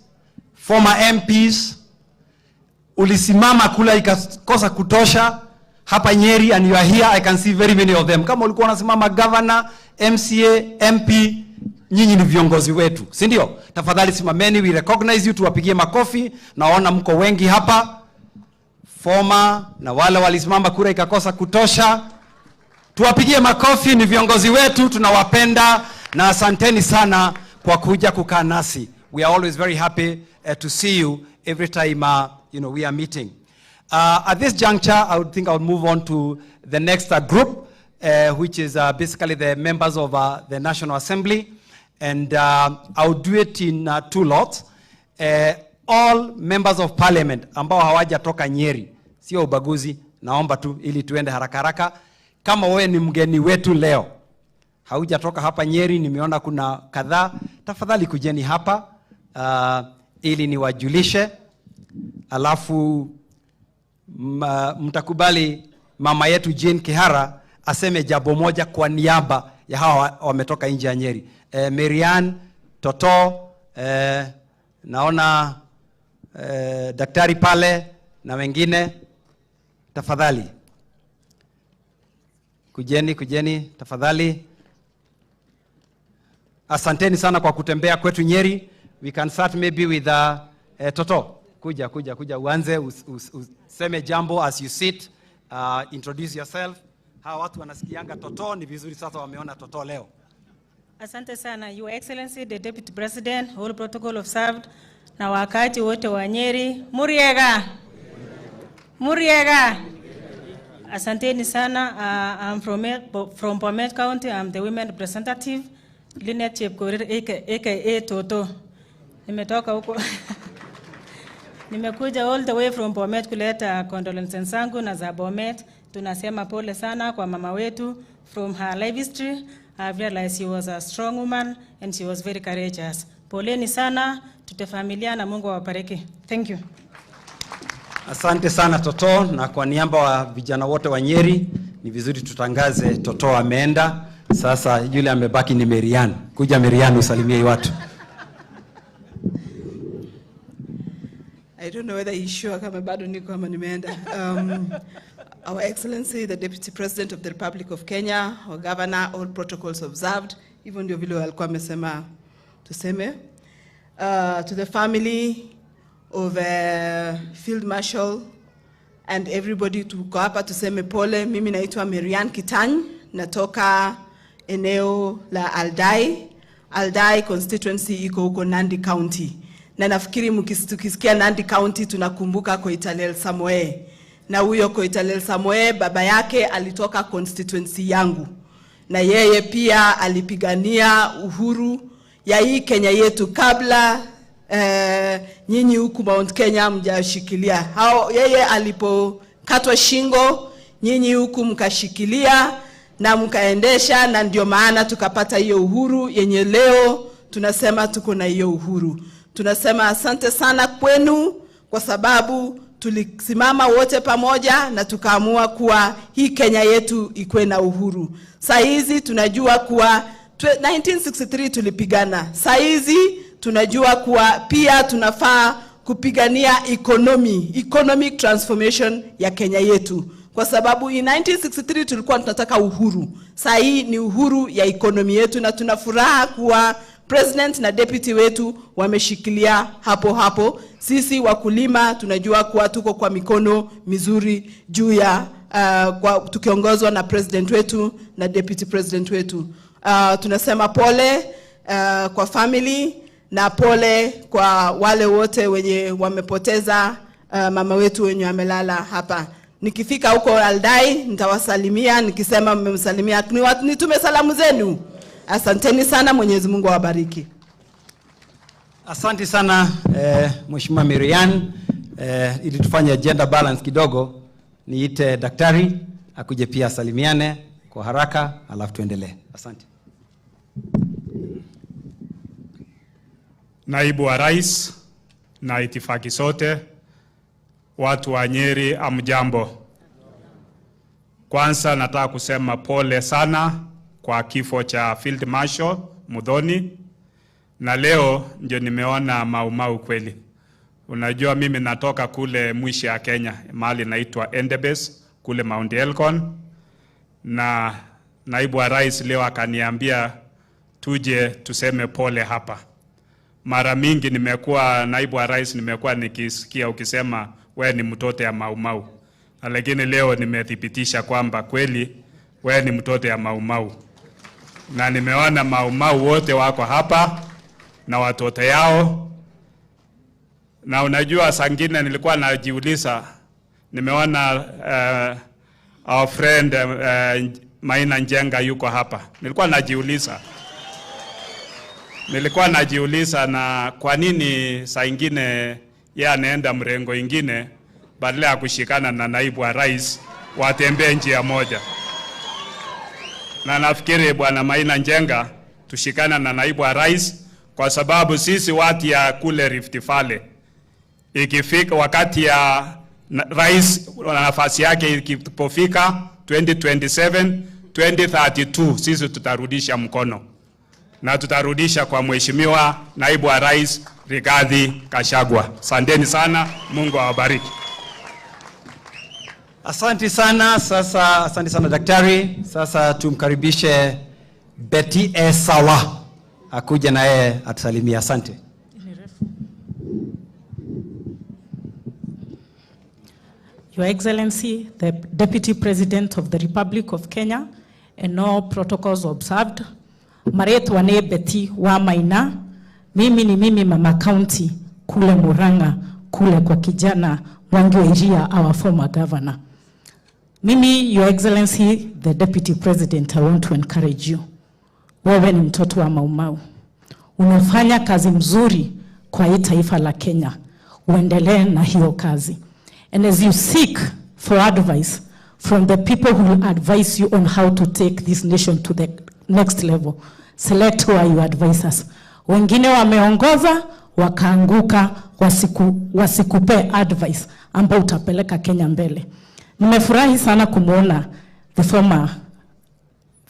former MPs. Ulisimama kula ikakosa kutosha hapa Nyeri, and you are here. I can see very many of them. Kama ulikuwa unasimama governor, MCA, MP, nyinyi ni viongozi wetu, si ndio? Tafadhali simameni, we recognize you, tuwapigie makofi. Naona mko wengi hapa, former na wale walisimama kura ikakosa kutosha. Tuwapigie makofi, ni viongozi wetu, tunawapenda na asanteni sana kwa kuja kukaa nasi. We are always very happy to see you every time we are meeting. At this juncture, I would think I would move on to the next group, which is basically the members of the National Assembly. And I'll do it in 2 lots. All members of parliament ambao hawajatoka Nyeri, sio ubaguzi, naomba tu ili tuende haraka haraka. Kama wewe ni mgeni wetu leo, haujatoka hapa Nyeri, nimeona kuna kadhaa, tafadhali kujeni hapa ili niwajulishe. Alafu mtakubali mama yetu Jane Kihara aseme jambo moja kwa niaba ya hawa wametoka nje ya Nyeri. Marian, Toto, naona daktari pale na wengine, tafadhali kujeni tafadhali. Asanteni sana kwa kutembea kwetu Nyeri. We can start maybe with Toto. Kuja uanze useme jambo as you sit, introduce yourself. Hawa watu wanasikianga Toto, ni vizuri sasa wameona Toto leo. Asante sana, Your Excellency, the Deputy President, all protocol observed, na wakati wote wa Nyeri, Muriega. Asanteni sana. I'm from Bomet County. I'm the women representative, Linet Chepkorir, aka Toto. Nimetoka huko. Nimekuja all the way from Bomet kuleta condolences zangu na za Bomet. Tunasema pole sana kwa mama wetu. From her life history, I've realized she was a strong woman and she was very courageous. Poleni sana, tutafamilia na Mungu awabariki. Thank you. Asante sana Toto, na kwa niaba wa vijana wote wa Nyeri, ni vizuri tutangaze Toto ameenda. Sasa yule amebaki ni Marian. Kuja Marian usalimie watu. I don't know whether he's sure kama bado niko ama nimeenda. Our Excellency, the Deputy President of the Republic of Kenya, our Governor, all protocols observed. Even ndio vile alikuwa amesema tuseme. To the family of Field Marshal and everybody, tuko hapa tuseme pole. Mimi naitwa Marian Kitany, natoka eneo la Aldai constituency iko huko Nandi County. Na nafikiri mkisikia Nandi County tunakumbuka Koitalel Samoei. Na huyo Koitalel Samoei baba yake alitoka constituency yangu. Na yeye pia alipigania uhuru ya hii Kenya yetu kabla nyinyi huku Mount Kenya mjashikilia. Yeye alipokatwa shingo, nyinyi huku mkashikilia na mkaendesha, na ndio maana tukapata hiyo uhuru yenye leo tunasema tuko na hiyo uhuru. Tunasema asante sana kwenu kwa sababu tulisimama wote pamoja na tukaamua kuwa hii Kenya yetu ikuwe na uhuru. Saa hizi tunajua kuwa 1963 tulipigana. Saa hizi tunajua kuwa pia tunafaa kupigania economic transformation ya Kenya yetu. Kwa sababu in 1963 tulikuwa tunataka uhuru. Saa hii ni uhuru ya economy yetu, na tunafuraha kuwa President na deputy wetu wameshikilia hapo. Sisi wakulima tunajua kuwa tuko kwa mikono mizuri juu ya tukiongozwa na president wetu na deputy president wetu. Tunasema pole kwa family na pole kwa wale wote wenye wamepoteza mama wetu wenye amelala hapa. Nikifika huko Aldai nitawasalimia nikisema mmemsalimia, nitume salamu zenu. Asanteni sana, Mwenyezi Mungu awabariki. Asante sana Mheshimiwa Miriam. Ili tufanye gender balance kidogo, niite daktari akuje pia salimiane kwa haraka alafu tuendelee. Asante. Naibu wa Rais na itifaki sote, watu wa Nyeri, amjambo. Kwanza nataka kusema pole sana kwa kifo cha Field Marshal Muthoni, na leo ndio nimeona mau kweli. Unajua mimi natoka kule mwisho ya Kenya, mahali naitwa Endebess kule Mount Elgon, na naibu wa Rais leo akaniambia tuje tuseme pole hapa. Mara mingi nimekuwa naibu wa Rais, nimekuwa nikisikia ukisema wewe ni mtoto ya mau, lakini leo nimethibitisha kwamba kweli wewe ni mtoto ya mau, na nimeona mau wote wako hapa na watoto yao. Na unajua sangine nilikuwa najiuliza, nimeona our friend Maina Njenga yuko hapa. Nilikuwa najiuliza na kwa nini saa ingine yeye anaenda mrengo ingine badala ya kushikana na naibu wa Rais watembee njia moja. Na nafikiri bwana Maina Njenga tushikana na naibu wa Rais, kwa sababu sisi watu ya kule Rift Valley, ikifika wakati ya Rais nafasi yake ikipofika 2027 2032, sisi tutarudisha mkono na tutarudisha kwa Mheshimiwa naibu wa Rais Rigathi Gachagua. Asanteni sana, Mungu awabariki. Asante sana. Sasa asante sana daktari. Sasa tumkaribishe Betty Esawa akuja na yeye atusalimia. Asante. Your Excellency, the Deputy President of the Republic of Kenya, and all protocols observed. Maretwa ne Betty wa Maina. Mimi ni mimi mama county kule Murang'a kule kwa kijana Mwangi wa Iria, our former governor. Mimi, Your Excellency, the Deputy President, I want to encourage you. Wewe ni mtoto wa Maumau. Unafanya kazi mzuri kwa hii taifa la Kenya. Uendelee na hiyo kazi. And as you seek for advice from the people who will advise you on how to take this nation to the next level, select who are your advisors. Wengine wameongoza, wakaanguka, wasikupe advice ambao utapeleka Kenya mbele. Nimefurahi sana kumuona the former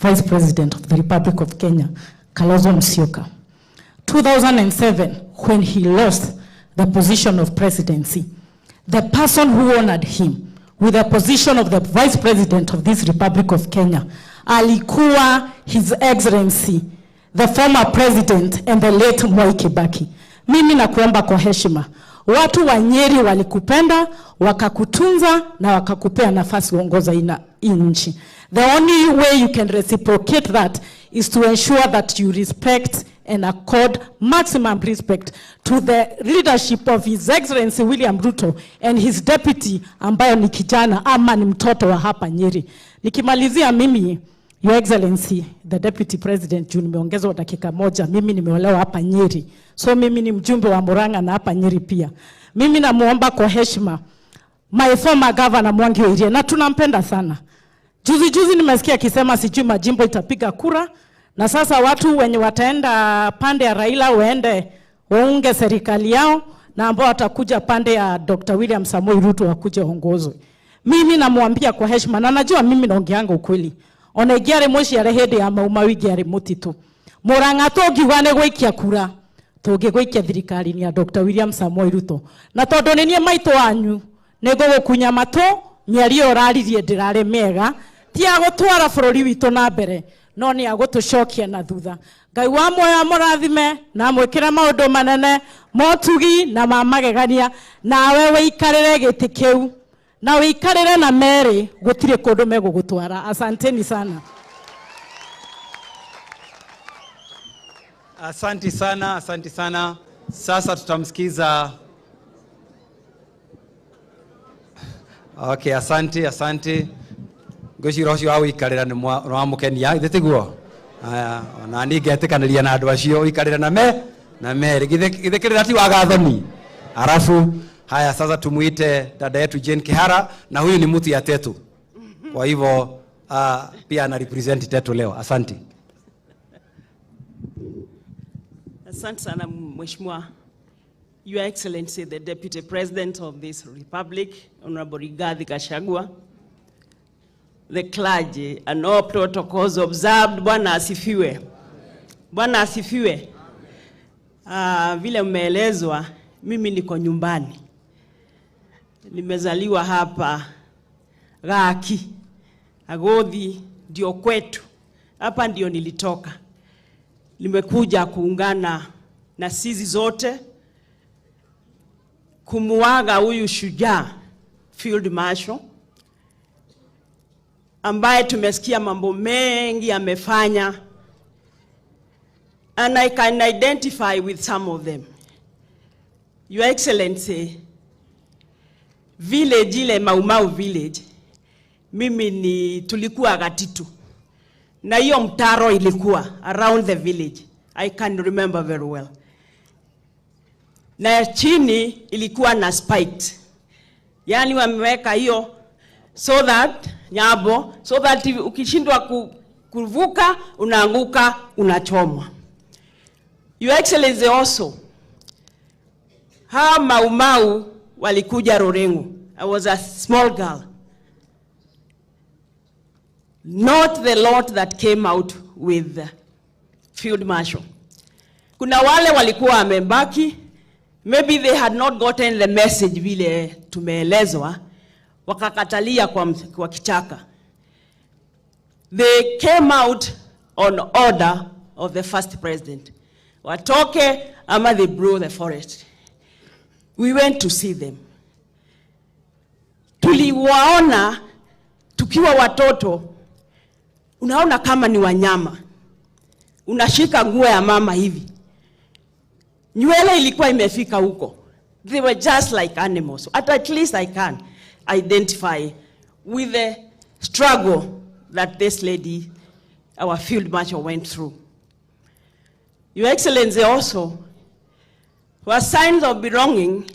Vice President of the Republic of Kenya, Kalonzo Musyoka. 2007, when he lost the position of presidency, the person who honored him with the position of the Vice President of this Republic of Kenya, alikuwa His Excellency, the former President and the late Mwai Kibaki. Mimi nakuomba kwa heshima, watu wa Nyeri walikupenda, wakakutunza na wakakupea nafasi uongoza nchi. The only way you can reciprocate that is to ensure that you respect and accord maximum respect to the leadership of His Excellency William Ruto and his deputy ambayo ni kijana ama ni mtoto wa hapa Nyeri. Nikimalizia mimi, Your Excellency, the Deputy President, juu nimeongezwa dakika moja, mimi nimeolewa hapa Nyeri. So mimi ni mjumbe wa Murang'a na hapa Nyeri pia. Mimi namuomba kwa heshima my former governor Mwangi wa Iria, na tunampenda sana. Juzi nimesikia akisema sijui majimbo itapiga kura, na sasa watu wenye wataenda pande ya Raila waunge serikali yao, na ambao watakuja pande ya Dr. William Samoei Ruto wakuje waongozwe. Mimi namuambia kwa heshima, na najua mimi naongeanga ukweli. Onegiare moshi ya rehede ya Maumau giare mutitu. Murang'a togiwane gwikia kura. Tugigwikia thirikari ni ya Dr. William Samoei Ruto. Na tondu ni nie maito wanyu nego gukunya mato miario raririe ndirare mega ti agutwara bururi witu na mbere no ni agutucokia na thutha. Ngai wa moya murathime na mwikira maundu manene motugi na mamagegania na wewe ikarire giti kiu na wikarire na Mary gutire kundu megugutwara. Asanteni sana. Asante sana, asante sana. Sasa tutamsikiza Okay, asante. Ngwĩciria ũcio wa gũikarĩra nĩ wamũkenia ithetiguo. Aya, ona ningĩetĩkanĩria na andũ acio ũikarĩre na merĩ. Githĩkĩrĩra ti wa gathoni. Arafu haya sasa tumuite dada yetu Jane Kihara, na huyu ni mtu ya Tetu. Kwa hivyo pia ana represent Tetu leo. Asante. Asante sana Mheshimiwa. Your Excellency, the Deputy President of this Republic, Honorable Rigathi Gachagua, the clergy, and all protocols observed. Bwana asifiwe. Bwana asifiwe. Vile mmeelezwa, mimi niko nyumbani. Nimezaliwa hapa Gaki, Agothi ndio kwetu. Hapa ndio nilitoka. Nimekuja kuungana na sisi zote kumuaga huyu shujaa Field Marshal ambaye tumesikia mambo mengi amefanya, and I can identify with some of them. Your Excellency, village ile Maumau village, mimi tulikuwa Gatitu, na hiyo mtaro ilikuwa around the village. I can remember very well. Na chini ilikuwa na spikes. Yani wameweka hiyo so that ukishindwa kuvuka unaanguka unachomwa. Your Excellency, also Maumau walikuja Rorengo. I was a small girl. Not the lot that came out with the Field Marshal. Kuna wale walikuwa wamebaki. Maybe they had not gotten the message vile tumeelezwa, wakakatalia kwa kichaka. They came out on order of the first president. Watoke ama they blew the forest. We went to see them. Tuliwaona tukiwa watoto, unaona kama ni wanyama. Unashika nguo ya mama hivi. Nywele ilikuwa imefika huko. They were just like animals. At least I can identify with the struggle that this lady, our Field Marshal, went through. Your Excellency, also, for signs of belonging,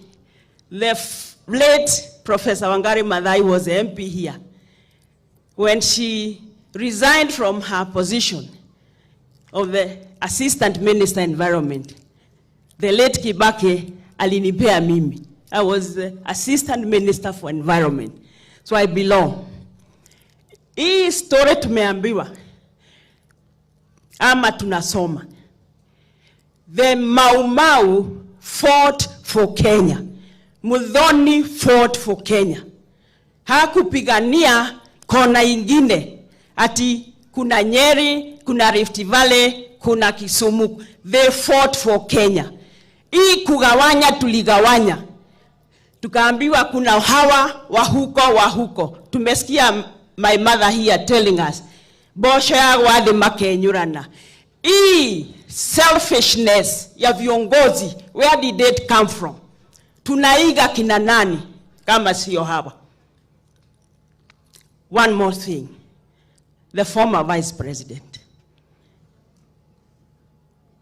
the late Professor Wangari Maathai was the MP here. When she resigned from her position of the Assistant Minister Environment, the late Kibaki alinipea mimi. I was the Assistant Minister for Environment. So I belong. Hii story tumeambiwa ama tunasoma. The Maumau fought for Kenya. Muthoni fought for Kenya. Hakupigania kona ingine. Ati kuna Nyeri, kuna Rift Valley, kuna Kisumu. They fought for Kenya. Hii kugawanya tuligawanya. Tukaambiwa kuna hawa wa huko. Tumesikia my mother here telling us, bosho ya wadi makenyurana. Hii selfishness ya viongozi, where did it come from? Tunaiga kina nani kama sio hawa? One more thing. The former Vice President,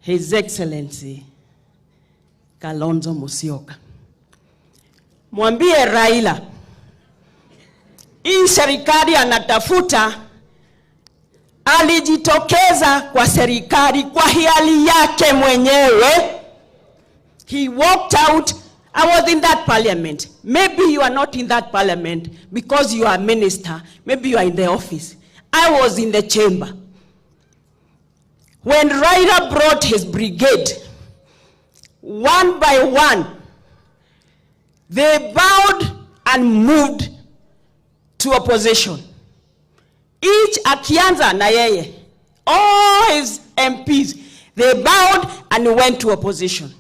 His Excellency Kalonzo Musyoka. Mwambie Raila, hii serikali anatafuta, alijitokeza kwa serikali kwa hiari yake mwenyewe. He walked out. I was in that parliament. Maybe you are not in that parliament because you are a minister. Maybe you are in the office. I was in the chamber. When Raila brought his brigade, one by one, they bowed and moved to opposition. Each akianza na yeye, all his MPs, they bowed and went to opposition.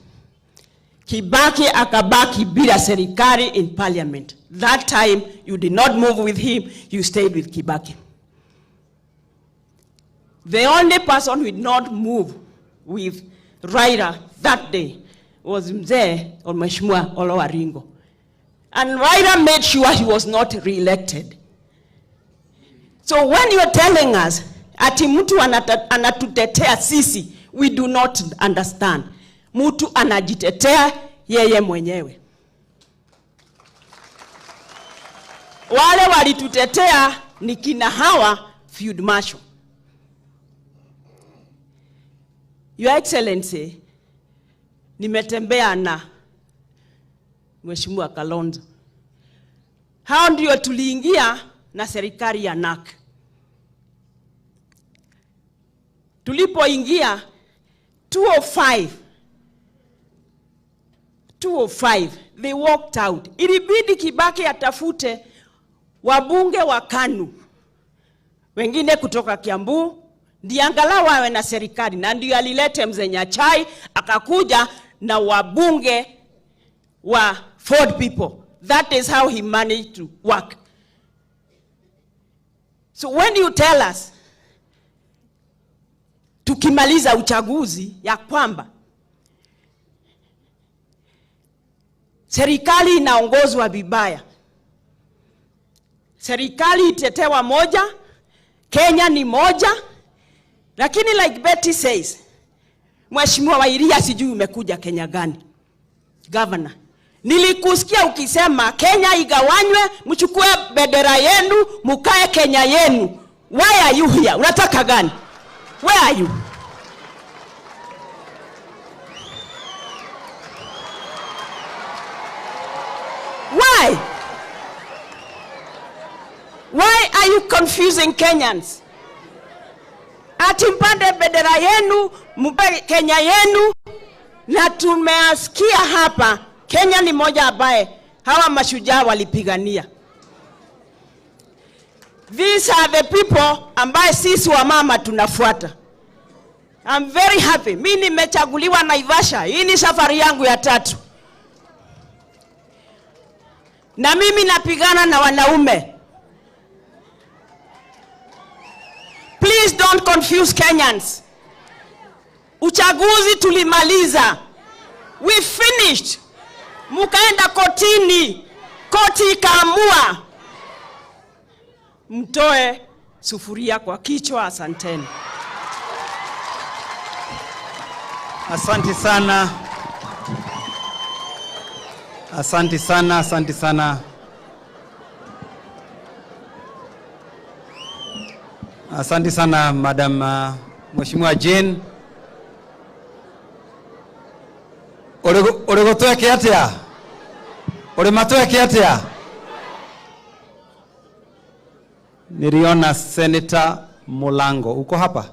Kibaki akabaki bila serikali in parliament. That time, you did not move with him, you stayed with Kibaki. The only person who did not move with Raila that day was Mzee or Mheshimiwa Olo Waringo. And Raila made sure he was not re-elected. So when you're telling us, ati mtu anatutetea sisi, we do not understand. Mtu anajitetea yeye mwenyewe. Wale walitutetea ni kina hawa Field Marshal. Your Excellency, nimetembea na Mheshimiwa Kalonzo. Hao ndio tuliingia na serikali ya NAK. Tulipoingia 205 they walked out. Ilibidi Kibaki atafute wabunge wa KANU, wengine kutoka Kiambu, ndiye angalau wawe na serikali, na ndio alilete Mzee Nyachai akakuja na wabunge wa Ford people. That is how he managed to work. So when you tell us tukimaliza uchaguzi ya kwamba serikali inaongozwa vibaya, serikali itetewa moja, Kenya ni moja, lakini like Betty says, Mheshimiwa Wairia sijui umekuja Kenya gani? Governor, nilikusikia ukisema Kenya igawanywe, mchukue bendera yenu, mukae Kenya yenu. Why are you here? Unataka gani? Where are you? Why? Why are you confusing Kenyans? Ati mpande bendera yenu, mpe Kenya yenu, na tumeasikia hapa Kenya ni moja ambaye hawa mashujaa walipigania. These are the people ambaye sisi wa mama tunafuata. I'm very happy. Mimi nimechaguliwa Naivasha. Hii ni safari yangu ya 3. Na mimi napigana na wanaume. Please don't confuse Kenyans. Uchaguzi tulimaliza. We finished. Mukaenda kotini. Koti ikaamua mtoe sufuria kwa kichwa. Asanteni. Asante sana. Asante sana, asante sana. Asante sana Madam Mheshimiwa Jane. Orego tuweke atia? Matuweke atia? Niliona Senator Mulango. Uko hapa?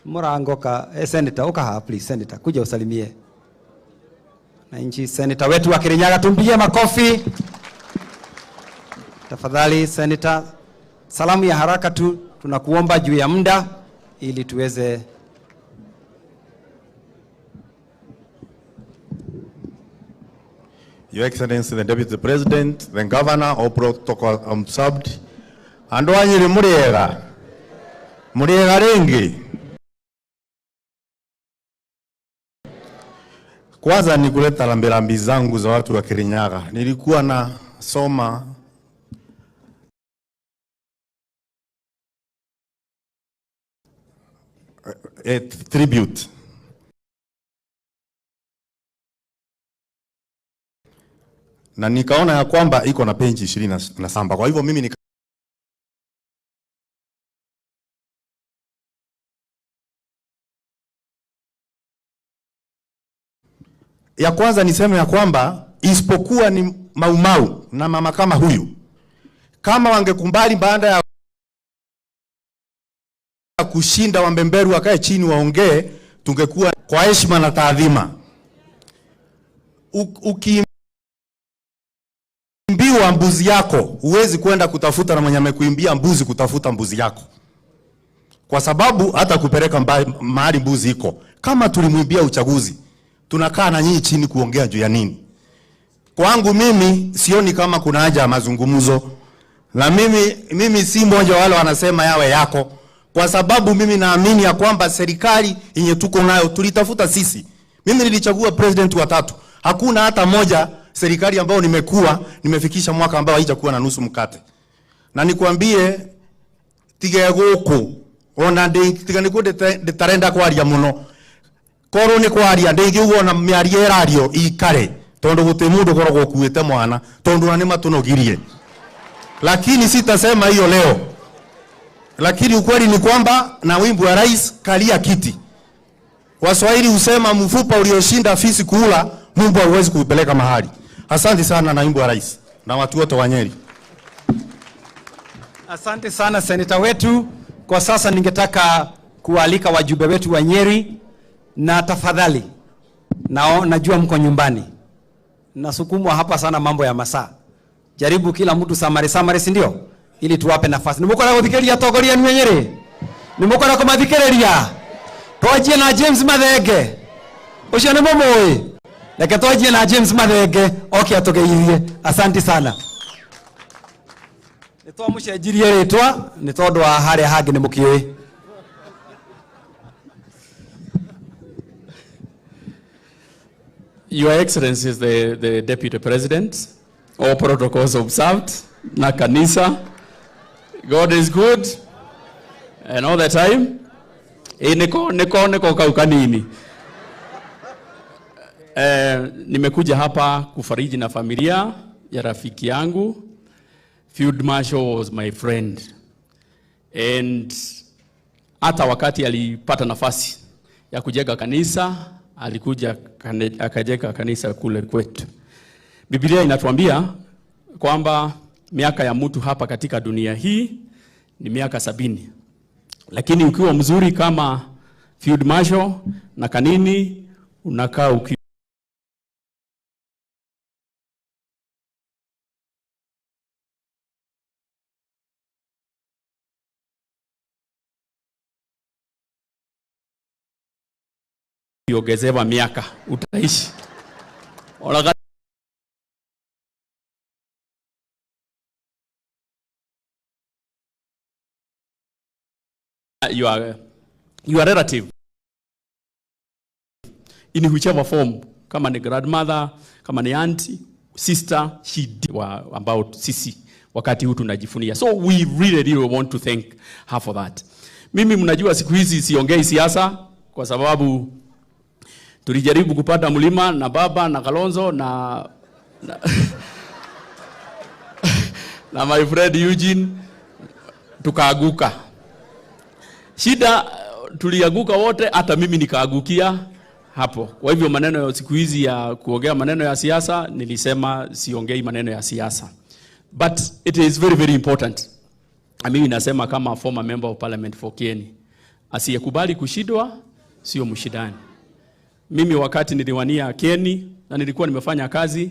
Mulango ka Senator uka hapa please Senator kuja usalimie. Na nchi Senator wetu wa Kirinyaga tumpigie makofi. Tafadhali Senator, salamu ya haraka tu tunakuomba juu ya muda ili tuweze. Your Excellency, the Deputy President, the Governor, all protocol observed. Ando anyiri muriega rengi. Kwanza ni kuleta rambirambi zangu za watu wa Kirinyaga. Nilikuwa na soma a tribute na nikaona ya kwamba iko na peji 27. Kwa hivyo mimi ya kwanza niseme ya kwamba isipokuwa ni Maumau na mama kama huyu, kama wangekumbali baada ya kushinda Wambemberu wakae chini waongee, tungekuwa kwa heshima na taadhima. Ukimbiwa mbuzi yako, huwezi kwenda kutafuta na mwenye amekuimbia mbuzi kutafuta mbuzi yako, kwa sababu hata kupeleka mahali mbuzi iko. Kama tulimwimbia uchaguzi, tunakaa na nyinyi chini kuongea juu ya nini? Kwangu mimi sioni kama kuna haja ya mazungumzo, na mimi si mmoja wale wanasema yawe yako, kwa sababu mimi naamini ya kwamba serikali yenye tuko nayo tulitafuta sisi. Mimi nilichagua president wa 3, hakuna hata moja serikali ambayo nimefikisha mwaka ambao haijakuwa na nusu mkate. Na nikwambie tige guku ona tiga nikuo ndetarenda kwaria muno korwo ni kwaria ndingiuga na miaria erario ikare tondu guti mundu korwo kuite mwana tondu na ni matunogirie, lakini sitasema hiyo leo. Lakini ukweli ni kwamba na wimbo wa rais kalia kiti. Waswahili husema mfupa ulioshinda fisi kula Mungu hawezi kuipeleka mahali. Asante sana na wimbo wa rais na watu wote wa Nyeri. Asante sana seneta wetu. Kwa sasa ningetaka kualika wajumbe wetu wa Nyeri, na tafadhali najua mko nyumbani. Nasukumwa hapa sana mambo ya masaa. Jaribu kila mtu samare si ndio? Ili tuwape nafasi. Nimukora kuthikeria togoria ni Nyeri. Nimukora kumathikereria. Twajie na James Mathenge. Ucio ni mumui. Reke twajie na James Mathenge oke atugeithie. Asante sana. Nitwa mushenjirie ritwa ni tondu wa haria hangi ni mukiui. Your Excellency is the Deputy President. All protocols observed. Na kanisa. God is good. And all the time. Niko kaukanini. Nimekuja hapa kufariji na familia ya rafiki yangu. Field Marshal was my friend. And hata wakati alipata nafasi ya kujenga kanisa, alikuja akajenga kanisa kule kwetu. Biblia inatuambia kwamba miaka ya mtu hapa katika dunia hii ni miaka 70. Lakini ukiwa mzuri kama Field Marshal na kanini unakaa ukiwa ongezewa miaka utaishi. Your relative in whichever form, kama ni grandmother, kama ni auntie, sister, she about sisi wakati huu tunajifunia. So we really want to thank her for that. Mimi mnajua siku hizi siongei siasa kwa sababu tulijaribu kupanda mlima na baba na Kalonzo na na my friend Eugene tukaaguka. Shida tuliaguka wote, hata mimi nikaagukia hapo. Kwa hivyo maneno ya siku hizi ya kuongea maneno ya siasa, nilisema siongei maneno ya siasa. But it is very important. Mimi nasema kama former member of parliament for Kieni, asiyekubali kushindwa sio mshindani. Mimi wakati niliwania Kieni na nilikuwa nimefanya kazi,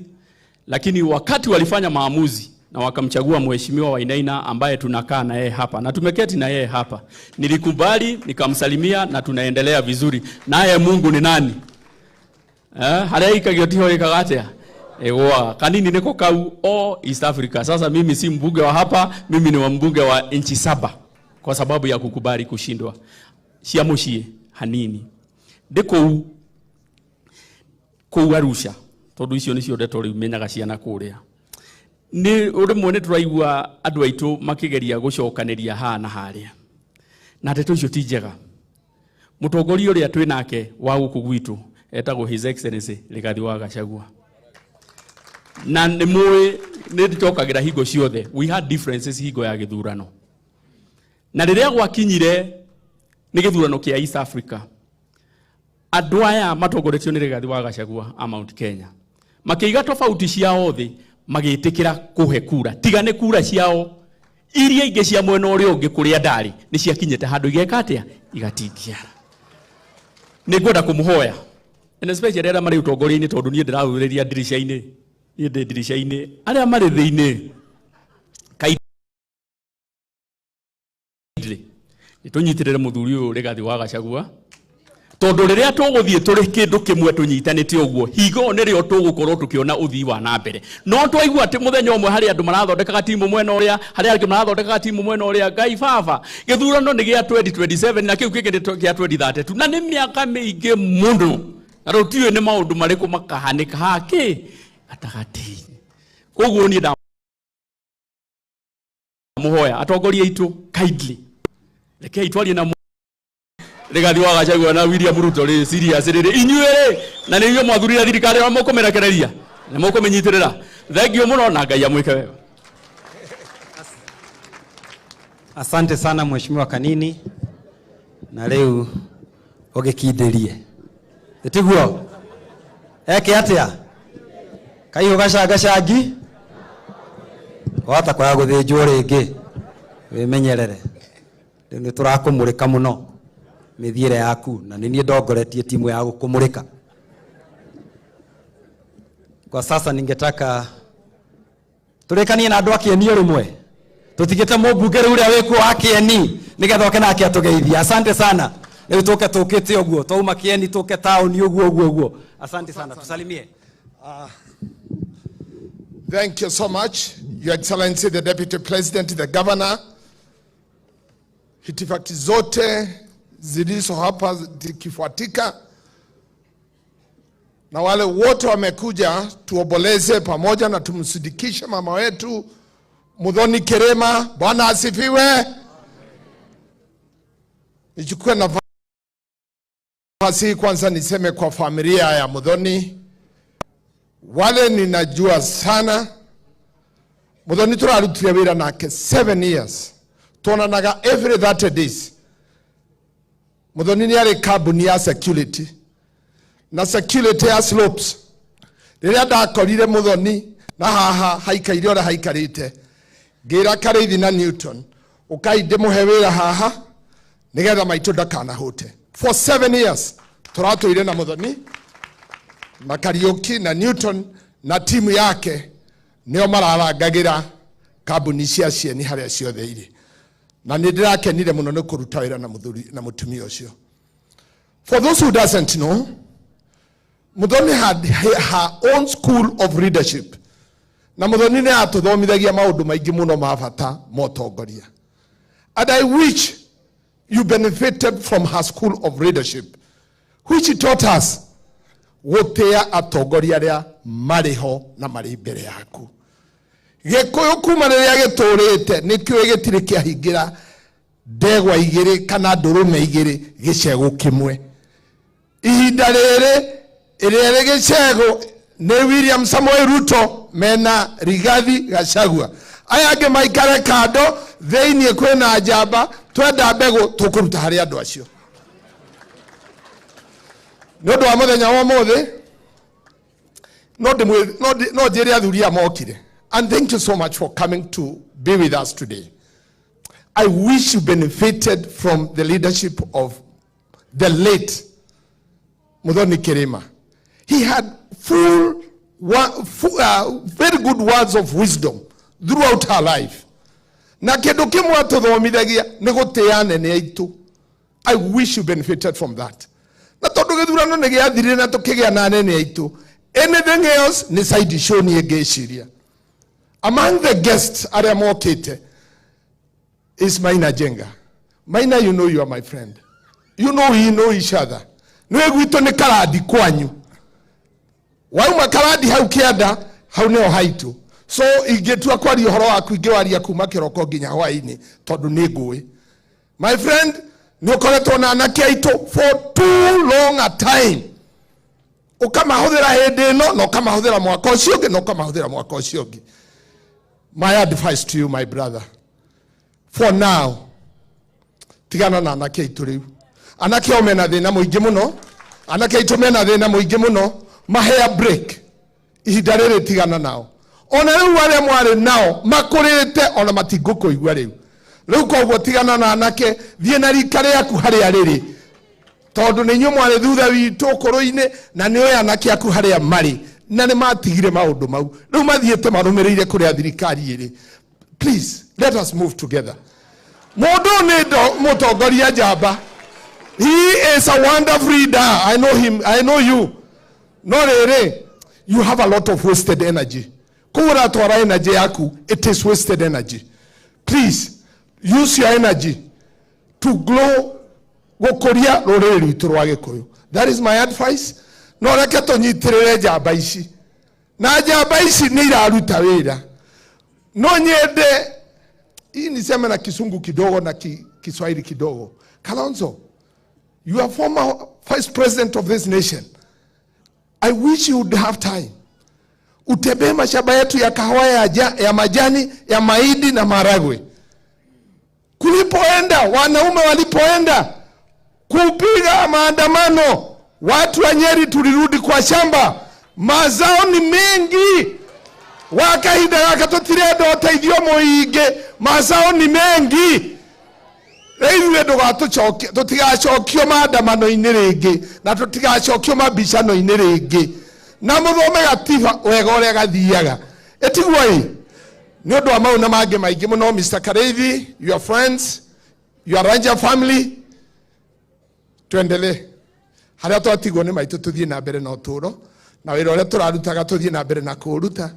lakini wakati walifanya maamuzi na wakamchagua mheshimiwa Wainaina ambaye tunakaa na yeye hapa na tumeketi na yeye hapa, nilikubali, nikamsalimia na tunaendelea vizuri. Naye Mungu ni nani? Halaika gyotiho ikagatea. Ewa, kanini niko kau East Africa. Sasa mimi si mbunge wa hapa, mimi ni mbunge wa nchi 7 kwa sababu ya kukubali kushindwa. Siamushie hanini. Deko Arusha. Tondu icio nicio ndeto riu menyaga ciana kuria. Ni uri mwene turaigua andu aitu makigeria gucokaniria ha na haria. Na ndeto icio ti njega. Mutongoria uria twi nake wa guku gwitu etagwo His Excellency Rigathi wa Gachagua. Na nimwe nitokagira higo ciothe. We had differences higo ya githurano. Na riria gwakinyire ni githurano kia East Africa. Andu aya matongoretio ni Rigathi wa Gachagua a Mount Kenya. Makiiga tofauti ciao thi magitikira kuhe kura. Tiga ne kura ciao iria ingi cia mwena uria ungi kuria ndari ni ciakinyete handu igeka atia igatingiara. Ni ngoda kumuhoya. And especially aria mari utongoria-ini tondu nie ndirauriria dirisha-ini. Nie ndi dirisha-ini. Aria mari thiini. Nitunyitirire muthuri uyu Rigathi wa Gachagua. Tondu riria tuguthie turi kindu kimwe tunyitanite uguo higo ni rio tugukorwo tukiona uthii wa na mbere. No twaigua ati muthenya umwe hari andu marathondeka timu mwena uria hari andu marathondeka timu mwena uria Ngai baba githurano ni gia 2027 na kiu kingi gia 2032 na ni miaka mingi mundu na rutiwe ni maundu mariku makahanika haki atagati koguo ni da muhoya atongoria itu kindly reke itwari na regathi wa Gachagua na William Ruto ri serious ri inyuere na ni yo mwathurira thirikari wa mukumerekereria na mukumenyitirira thengio muno na Ngai amwike wega. Asante sana Mheshimiwa Kanini, na leo ogekinderie tiguo eke atia kai ugacangacagi wata kwa guthinjwo ringi wimenyerere ni turakumurika muno mithiire yaku na nini ndongoretie timu ya gukumurika. Kwa sasa ningetaka turekanie na andu akieni rimwe tutigite mubunge uria wiku akieni nigetha oke nake atugeithia. Asante sana. Leo tuke tukite uguo twauma kieni tuke town uguo. Asante sana, tusalimie. Thank you so much, Your Excellency, the Deputy President, the Governor. Hitifaki zote zilizo hapa zikifuatika na wale wote wamekuja tuomboleze pamoja na tumsidikishe mama wetu Muthoni Kirima. Bwana asifiwe. Nichukue nafasi kwanza niseme kwa familia ya Muthoni, wale ninajua sana. Muthoni turarutire wira nake 7 years. Tuonanaga every 30 days. Muthoni ni ari kambuni ya security. Na security ya slopes. Riria ndakorire Muthoni na haha haikaire ora haikarite. Gira Karithi na Newton. Ukaide muhe wira haha nigetha maitu ndakanahote. For 7 years turatuire na Muthoni na Kariuki na Newton na timu yake nio mararagagira kambuni cia cieni haria ciothe iri. Na nindirakenire muno ni kuruta wira na mutumia ucio. For those who doesn't know, Muthoni had her own school of leadership. Na Muthoni ni atuthomithagia maundu maingi muno ma bata motongoria. And I wish you benefited from her school of leadership, which taught us gutia atongoria ria mariho na mari mbere yaku. Gikuyu kuma riria giturite nikio gitiri kiahingira ndegwa igiri kana ndurume igiri gicego kimwe. Ihinda riri iria gicego ni William Samoei Ruto mena Rigathi Gachagua. Aya ange maikare kando theinie kwina njamba twenda mbegu tukuruta hari andu acio. Nondu wa muthenya wa muthi no njire athuri amokire. And thank you so much for coming to be with us today. I wish you benefited from the leadership of the late Muthoni Kirima. He had very good words of wisdom throughout her life. Na kindu kimwe atuthomithagia ni gutia nene aitu. I wish you benefited from that. Na tondu githurano ni giathirire na tukigia na nene aitu. Anything else ni side show ni egeciria. Among the guests aria mokite is Maina Jenga. Maina, you know you are my friend. You know we know each other. Nwe gwito ni karadi kwanyu. Wauma karadi hau kianda hau neo haitu. So igetua kwari uhoro waku ingewaria kuma kiroko nginya hwaini tondu ni ngui. My friend, ni ukoretwo na anake aitu for too long a time. Ukamahuthira hindi no no ukamahuthira mwaka ucio ungi no ukamahuthira mwaka ucio ungi. My advice to you, my brother, for now, tigana na anake aitu riu. Anake o mena thina muingi muno, anake aitu mena thina muingi muno, mahea break. Ihinda riri tigana nao. Ona riu aria mwari nao makurite ona matingukuigua riu. Riu koguo tigana na anake, thie na rika riaku haria riri. Tondu ni nyu mwari thutha witu kuruine na ni oya anake aku haria mari. Na ni matigire maundu mau. Riu mathiete marumirire kuria thirikari iri. Please, let us move together. Mundu ni mutongoria njamba. He is a wonderful leader. I know him. I know you. No rere. You have a lot of wasted energy. Kura twara energy yaku. It is wasted energy. Please, use your energy to grow gukuria ruriri rwitu rwa Gikuyu. That is my advice. No reke tunyitirire njamba ici. na njamba ici nĩ iraruta wĩra. No nyende hii niseme na Kisungu kidogo na Kiswahili kidogo. Kalonzo, you are former vice president of this nation. I wish you would have time. Utembee mashamba yetu ya kahawa ya majani, ya mahindi na maragwe. Kulipoenda, wanaume walipoenda kupiga maandamano, watu wa Nyeri tulirudi kwa shamba. Mazao ni mengi. Wakahinda gakatotire ndo teithio muinge. Mazao ni mengi. Reitwe ndugatucokie, tutigacokio maandamano-inĩ rĩngĩ, na tutigacokio mabicano-inĩ rĩngĩ. Na muthome gatiba wega ũrĩa gathiaga. Etiguai. Nĩ ũndũ wa maũndũ mangĩ maingĩ mũno, Mr. Kareithi, your friends, your Ranger family, tuendelee. Harĩa twatigwo nĩ maitũ tuthiĩ na mbere na ũtũũro, na wĩra ũrĩa tũrarutaga tuthiĩ na mbere na kũũruta.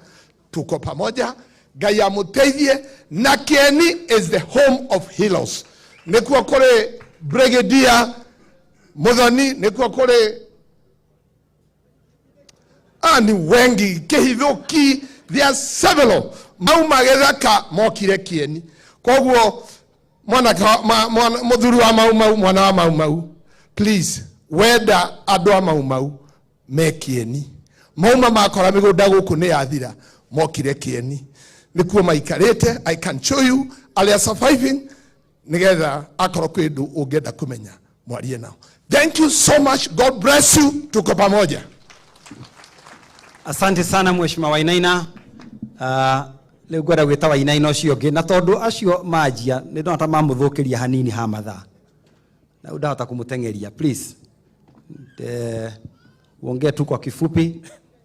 Tuko pamoja. Ngai amũteithie, na Kieni is the home of heroes. Nikuwa kule Brigadier Muthoni, nikuwa kule ni wengi, Kehithuki, there are several. Mau magethaka mokire Kieni. Kwa hivyo muthuri wa mau mwana wa mau, please wenda andũ a mau me Kieni. Mauma makora mĩgũnda gũkũ nĩ yathira, mokire Kieni. Nikuo maikarĩte. I can show you are they surviving. Nigetha akorwo kwĩ ndũ ũngĩenda kũmenya mwarie nao. Thank you so much. God bless you. Tuko pamoja. Asante sana Mheshimiwa Wainaina. Leo gwenda gwĩta Wainaina ũcio ũngĩ, na tondũ acio manjia nĩ ndona mamũthũkĩria hanini ha mathaa. Na ndahota kũmũtengeria, please. Uongee tu kwa kifupi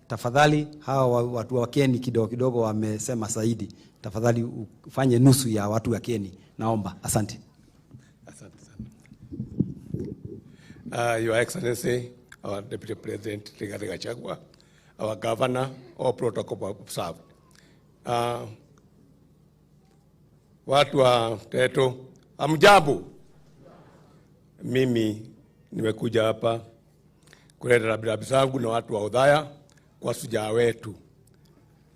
tafadhali. Hawa watu wa Kieni kidogo wamesema zaidi. Tafadhali ufanye nusu ya watu wa Kieni. Naomba. Asante. Asante sana. Your Excellency, our Deputy President Rigathi Gachagua, our Governor, all protocol observed. Watu wa Teto, amjambo. Mimi nimekuja hapa kuleta rambirambi zangu na watu wa Udhaya kwa shujaa wetu.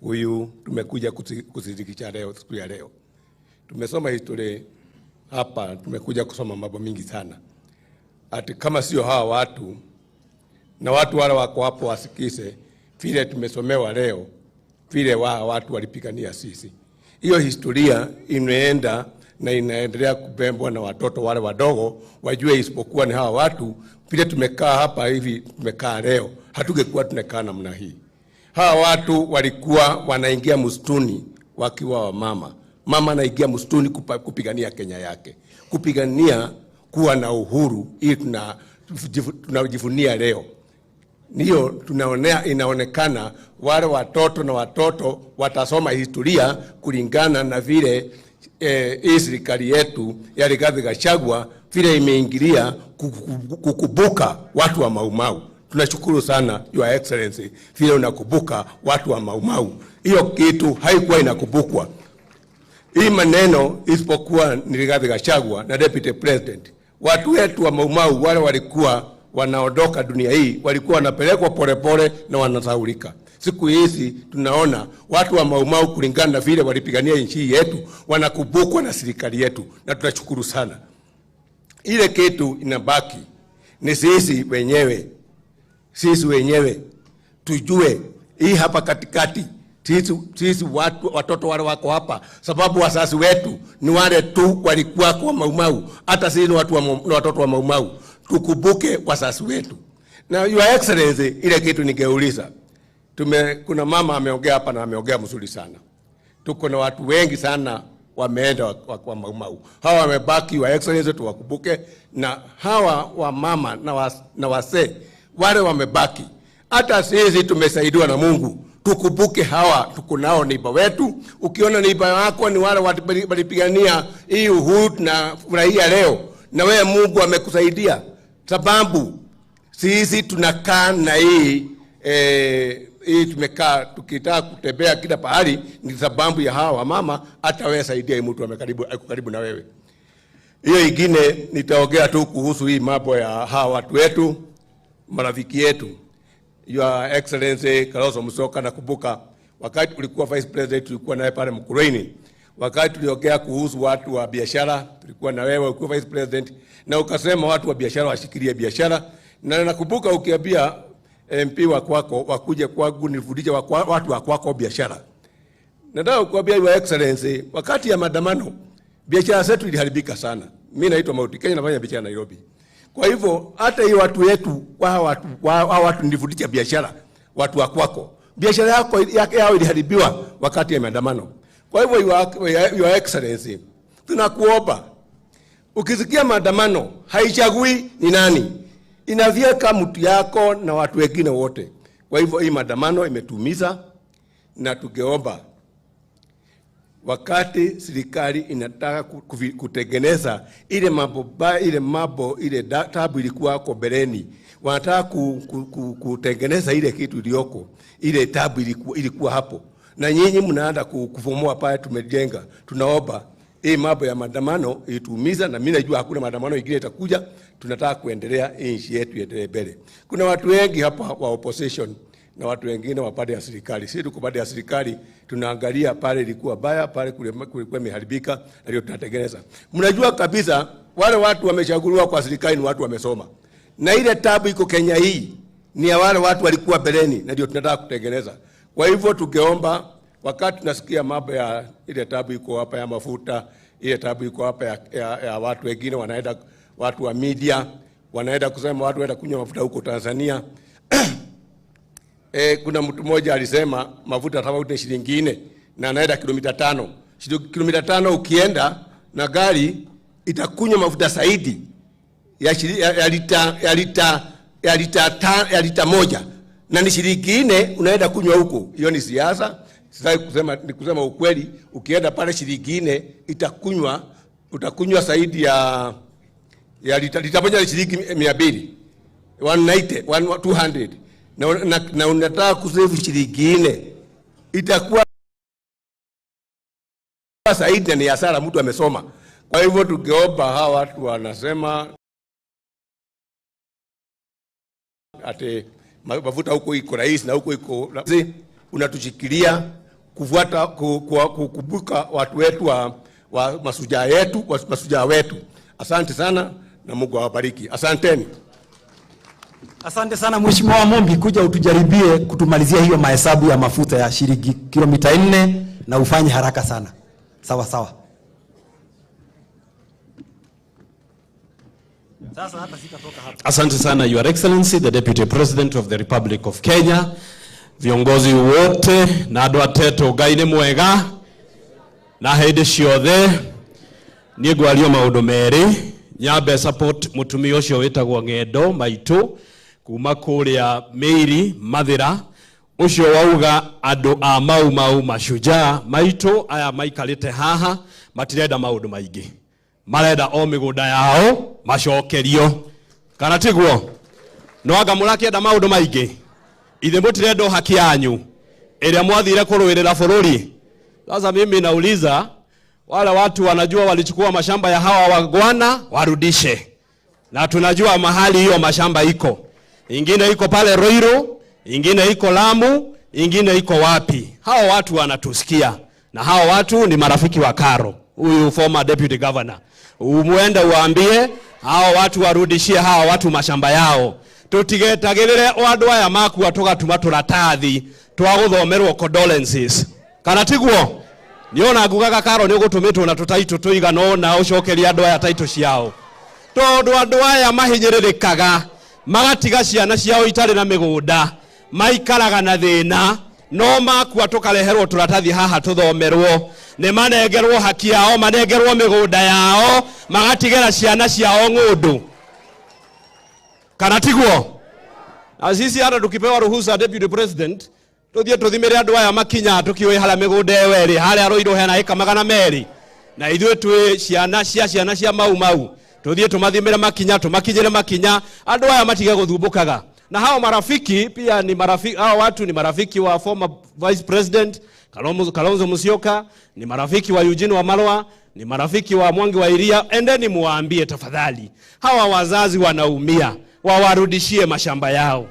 Huyu tumekuja kushirikisha leo, siku ya leo. Tumesoma historia hapa, tumekuja kusoma mambo mingi sana. Ati kama sio hawa watu na watu wale wako hapo wasikise vile tumesomewa leo, vile watu walipigania sisi. Hiyo historia imeenda na inaendelea kubembwa na watoto wale wadogo wajue isipokuwa ni hawa watu vile tumekaa hapa hivi tumekaa leo, hatungekuwa tunakaa namna hii. Hawa watu walikuwa wanaingia msituni wakiwa wamama. Mama anaingia msituni kupigania Kenya yake, kupigania kuwa na uhuru ili tunajivunia leo. Niyo tunaonea, inaonekana wale watoto watasoma historia kulingana na vile serikali yetu ya Rigathi Gachagua vile imeingilia kukubuka watu wa Mau. Tunashukuru sana Your Excellency vile unakubuka watu wa Mau. Hiyo kitu haikuwa inakubukwa. Hii maneno isipokuwa ni Rigathi Gachagua na Deputy President. Watu wetu wa Mau wale walikuwa wanaondoka dunia hii, walikuwa wanapelekwa polepole na wanasahaulika. Siku hizi tunaona watu wa Mau kulingana na vile walipigania nchi yetu wanakubukwa na serikali yetu, na tunashukuru sana. Ile kitu inabaki ni sisi wenyewe tujue hii hapa katikati. Sisi watoto wale wako hapa sababu wazazi wetu ni wale tu walikuwa kwa Mau. Hata sisi ni watoto wa Mau. Tukubuke wazazi wetu. Na Your Excellency, ile kitu ningeuliza. Kuna mama ameongea hapa na ameongea mzuri sana. Tuko na watu wengi sana wameenda kwa Mau. Hawa wamebaki, Your Excellency, tuwakubuke, na hawa wa mama na wase wale wamebaki. Hata sisi tumesaidiwa na Mungu. Tukubuke hawa, tuko nao neiba wetu. Ukiona neiba wako ni wale walipigania hii uhuru na furahia leo, na wewe Mungu amekusaidia. Sababu sisi tunakaa na hii tumekaa tukitaka kutembea kila pahali ni sababu ya hawa mama. Hata wewe saidia mtu karibu na wewe. Hiyo ingine nitaongea tu kuhusu hii mambo ya hawa watu wetu, marafiki yetu. Your Excellency Kalonzo Musyoka, nakumbuka wakati ulikuwa Vice President tulikuwa naye pale Mkurueni. Wakati tuliongea kuhusu watu wa biashara, tulikuwa na wewe ukiwa Vice President, na ukasema watu wa biashara washikilie biashara. Na nakumbuka ukiambia MP wa kwako wakuje kwangu nifundishe watu wa kwako biashara. Nataka kuambia Your Excellency, wakati ya maandamano biashara zetu iliharibika sana. Mimi naitwa Mauti Kenya, nafanya biashara Nairobi. Kwa hivyo hata hiyo watu wetu watu nifundishe biashara, watu wa kwako biashara yao iliharibiwa wakati ya maandamano. Kwa hivyo Your Excellency, tunakuomba ukisikia maandamano haichagui ni nani, inavieka mtu yako na watu wengine wote. Kwa hivyo hii maandamano imetumiza, na tugeomba wakati serikali inataka kutengeneza ile tabu ilikuwa hapo beleni, wanataka kutengeneza ile kitu iliyoko, ile tabu ilikuwa hapo, na nyinyi mnaanza kufomoa pale tumejenga. Tunaomba hii mambo ya maandamano itumiza, na mimi najua hakuna maandamano ingine itakuja. Tunataka kuendelea nchi yetu iendelee mbele. Kuna watu wengi hapa wa opposition na watu wengine wa pande ya serikali. Sisi tuko pande ya serikali, tunaangalia pale ilikuwa baya, pale kulikuwa imeharibika, na ndio tunatengeneza. Mnajua kabisa wale watu wamechaguliwa kwa serikali ni watu wamesoma, na ile tabu iko Kenya hii ni ya wale watu walikuwa beleni, na ndio tunataka kutengeneza. Kwa hivyo tungeomba, wakati tunasikia mambo ya ile tabu iko hapa ya mafuta, ile tabu iko hapa ya watu wengine wanaenda, watu wa media wanaenda kusema watu waenda kunywa mafuta huko Tanzania. Kuna mtu mmoja alisema mafuta tofauti ni shilingi 4 na anaenda kilomita 5. Kilomita 5 ukienda na gari itakunywa mafuta zaidi ya lita moja, na ni shilingi 4 unaenda kunywa huko. Hiyo ni siasa. Sasa kusema ukweli, ukienda pale shilingi 4 utakunywa zaidi ya lita moja ni shilingi 200, 190, 200. Na unataka kusave shilingi 4, itakuwa zaidi ni hasara mtu amesoma. Kwa hivyo tungeomba hawa watu wanasema ate mafuta huko iko rais na huko iko, unatushikilia kufuata kukumbuka watu wetu wa masujaa wetu. Asante sana na Mungu awabariki. Asanteni. Asante sana Mheshimiwa Mombi, kuja utujaribie kutumalizia hiyo mahesabu ya mafuta ya shilingi kilomita 4 na ufanye haraka sana. Sawa sawa. Sasa hata sitatoka hapa. Asante sana Your Excellency the Deputy President of the Republic of Kenya, viongozi wote na andũ ateto Ngai mwega na hĩndĩ ciothe. Niĩ ngwaria maũndũ merĩ, nyambe support mũtumia ũcio wĩtagwo Ng'endo Maitũ kuma kũrĩa Mĩiri Mathĩra, ũcio wauga andũ a mau mashujaa Maitũ aya maikarĩte haha matirenda maũndũ maingĩ, marenda o mĩgũnda yao macokerio. Kana tiguo? No anga mũrakĩenda maũndũ maingĩ? Ithe mũtirenda haki yanyu ĩrĩa mwathire kũrũĩrĩra bũrũri. Sasa mimi nauliza, wale watu wanajua walichukua mashamba ya hawa wagwana warudishe, na tunajua mahali hiyo mashamba iko. Ingine iko pale Roiro, ingine iko Lamu, ingine iko wapi. Hao watu wanatusikia, na hao watu ni marafiki wa Karo, huyu former deputy governor. Umuende uambie hao watu warudishie hao watu mashamba yao. Tutigetagirire andũ aya maku atugatuma turatathi twaguthomerwo condolences. Kana tiguo? Niona ngugaga Karo ni ugutumitwo na tutaito tuigano na ucokeria andũ aya taito ciao. Tondu andũ aya mahinyiririkaga magatiga ciana ciao itari na migunda, maikaraga na thina, no makua tukareherwo turatathi haha tuthomerwo, ne manengerwo haki yao, manengerwo migunda yao, magatigera ciana ciao ng'undu. Kana tiguo? Na sisi hata tukipewa ruhusa Deputy President, tuthie tuthimire andũ aya makinya tukiwe hala migunda eweri haria Roiro hena eka 200, na ithuĩ twi ciana cia mau tuthie tumathimire makinya tumakinyire makinya, andũ aya matige guthumbukaga. Na hao marafiki pia ni marafiki, hao watu ni marafiki wa former Vice President Kalonzo Musyoka, ni marafiki wa Eugene Wamalwa, ni marafiki wa Mwangi wa Iria. Endeni muambie tafadhali, hawa wazazi wanaumia, wawarudishie mashamba yao.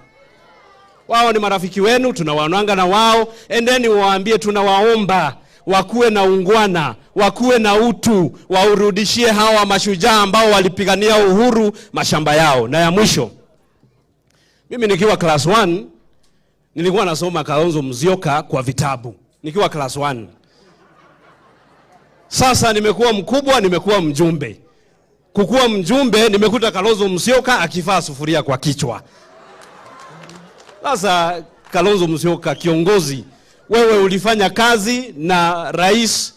wao ni marafiki wenu, tunawaonanga na wao, endeni waambie tunawaomba wakuwe na ungwana, wakuwe na utu, waurudishie hawa mashujaa ambao walipigania uhuru mashamba yao. Na ya mwisho, mimi nikiwa class 1 nilikuwa nasoma Kalonzo Musyoka kwa vitabu nikiwa class 1. Sasa nimekuwa mkubwa, nimekuwa mjumbe. Kukuwa mjumbe nimekuta Kalonzo Musyoka akivaa sufuria kwa kichwa. Sasa Kalonzo Musyoka kiongozi, wewe ulifanya kazi na Rais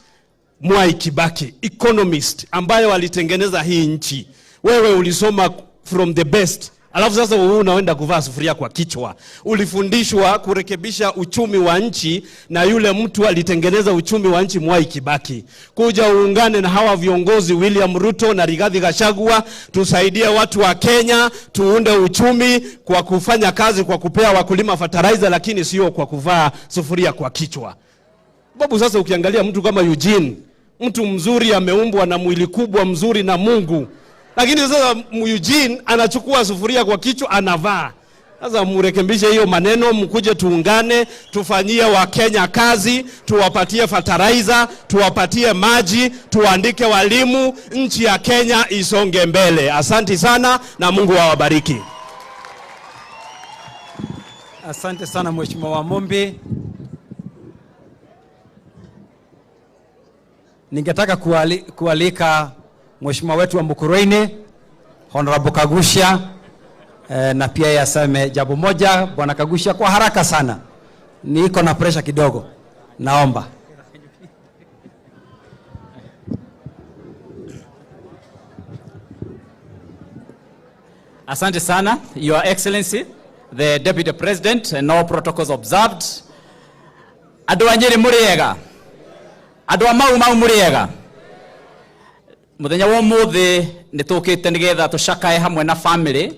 Mwai Kibaki, economist ambaye walitengeneza hii nchi. Wewe ulisoma from the best. Alafu sasa wewe unaenda kuvaa sufuria kwa kichwa. Ulifundishwa kurekebisha uchumi wa nchi na yule mtu alitengeneza uchumi wa nchi, Mwai Kibaki. Kuja uungane na hawa viongozi William Ruto na Rigathi Gachagua, tusaidie watu wa Kenya, tuunde uchumi kwa kufanya kazi, kwa kupea wakulima fertilizer, lakini sio kwa kuvaa sufuria kwa kichwa. Babu, sasa ukiangalia mtu kama Eugene, mtu mzuri, ameumbwa na mwili kubwa mzuri na Mungu. Lakini sasa Eugene anachukua sufuria kwa kichwa anavaa. Sasa murekebishe hiyo maneno, mkuje tuungane, tufanyie wa Kenya kazi, tuwapatie fertilizer, tuwapatie maji, tuandike walimu, nchi ya Kenya isonge mbele. Asante sana na Mungu awabariki. Asante sana Mheshimiwa Mombi. Ningetaka kualika Mheshimiwa wetu wa Mukurweini, Honorable Kagusha, na pia yaseme jambo moja. Bwana Kagusha, kwa haraka sana, niko na pressure kidogo, naomba. Asante sana, Your Excellency, the Deputy President, and all protocols observed. Andũ a Nyeri mũrĩega, andũ a Mau mũrĩega. Muthenya wa umuthi nitukite nigetha tucakae hamwe na family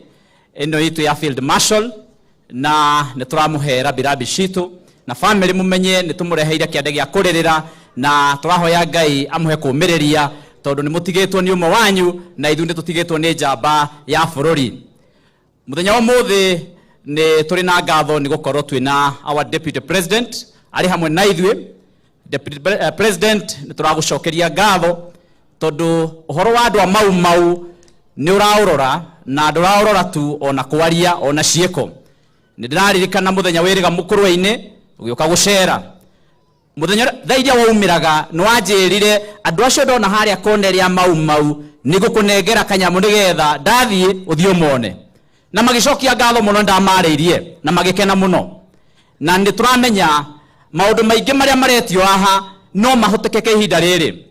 ino itu ya Field Marshal, na nituramuhera birabi citu na family mumenye nitumureheire kiande gya kuririra, na turahoya Ngai amuhe kumiriria tondu ni mutigitwo ni umwe wanyu na ithu nitutigitwo ni njamba ya bururi. Muthenya wa umuthi ni turi na ngatho ni gukorwo twina our Deputy President ari hamwe na ithu. Deputy President nituragucokeria ngatho tondu uhoro wa andu a Mau ni uraurora na nduraurora tu ona kwaria ona cieko. Nindiraririkana muthenya wiriga Mukurweini ugiuka gucera, muthenya thairia waumiraga ni wanjirire andu acio ndona haria kone ria Mau nigukunengera kanyamu nigetha ndathie uthio mone, na magicokia ngatho muno ndamariirie na magikena muno. Na nituramenya maundu maingi maria maretio aha no mahotekeke ihinda riri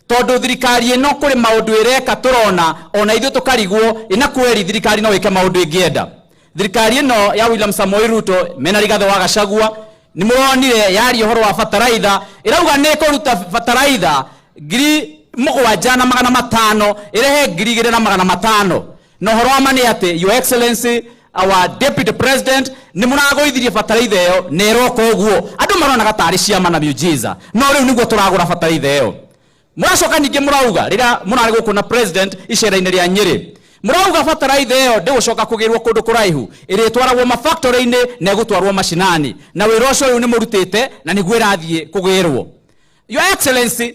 tondu thirikari ino kuri maundu ireka turona ona ithu tukarigwo ina kweri thirikari no ike maundu ingienda. Thirikari ino ya William Samoei Ruto mena Rigathi wa Gachagua ni muronire yari uhoro wa fertilizer, irauga ne kuruta fertilizer 7,500 irehe 2,500. no uhoro wa mani ati Your Excellency our Deputy President ni munagoithirie fertilizer iyo neroko uguo andu marona gatari ciama na miujiza, no riu niguo turagura fertilizer iyo. Muracoka ninge murauga rira murari guku na president icera-ini ria Nyeri, murauga fertilizer iyo ndigucoka kugirwo kundu kuraihu, iritwaragwo mafactory-ini na igutwarwo mashinani, na wira ucio uyu ni murutite na niguo irathie kugirwo. Your Excellency,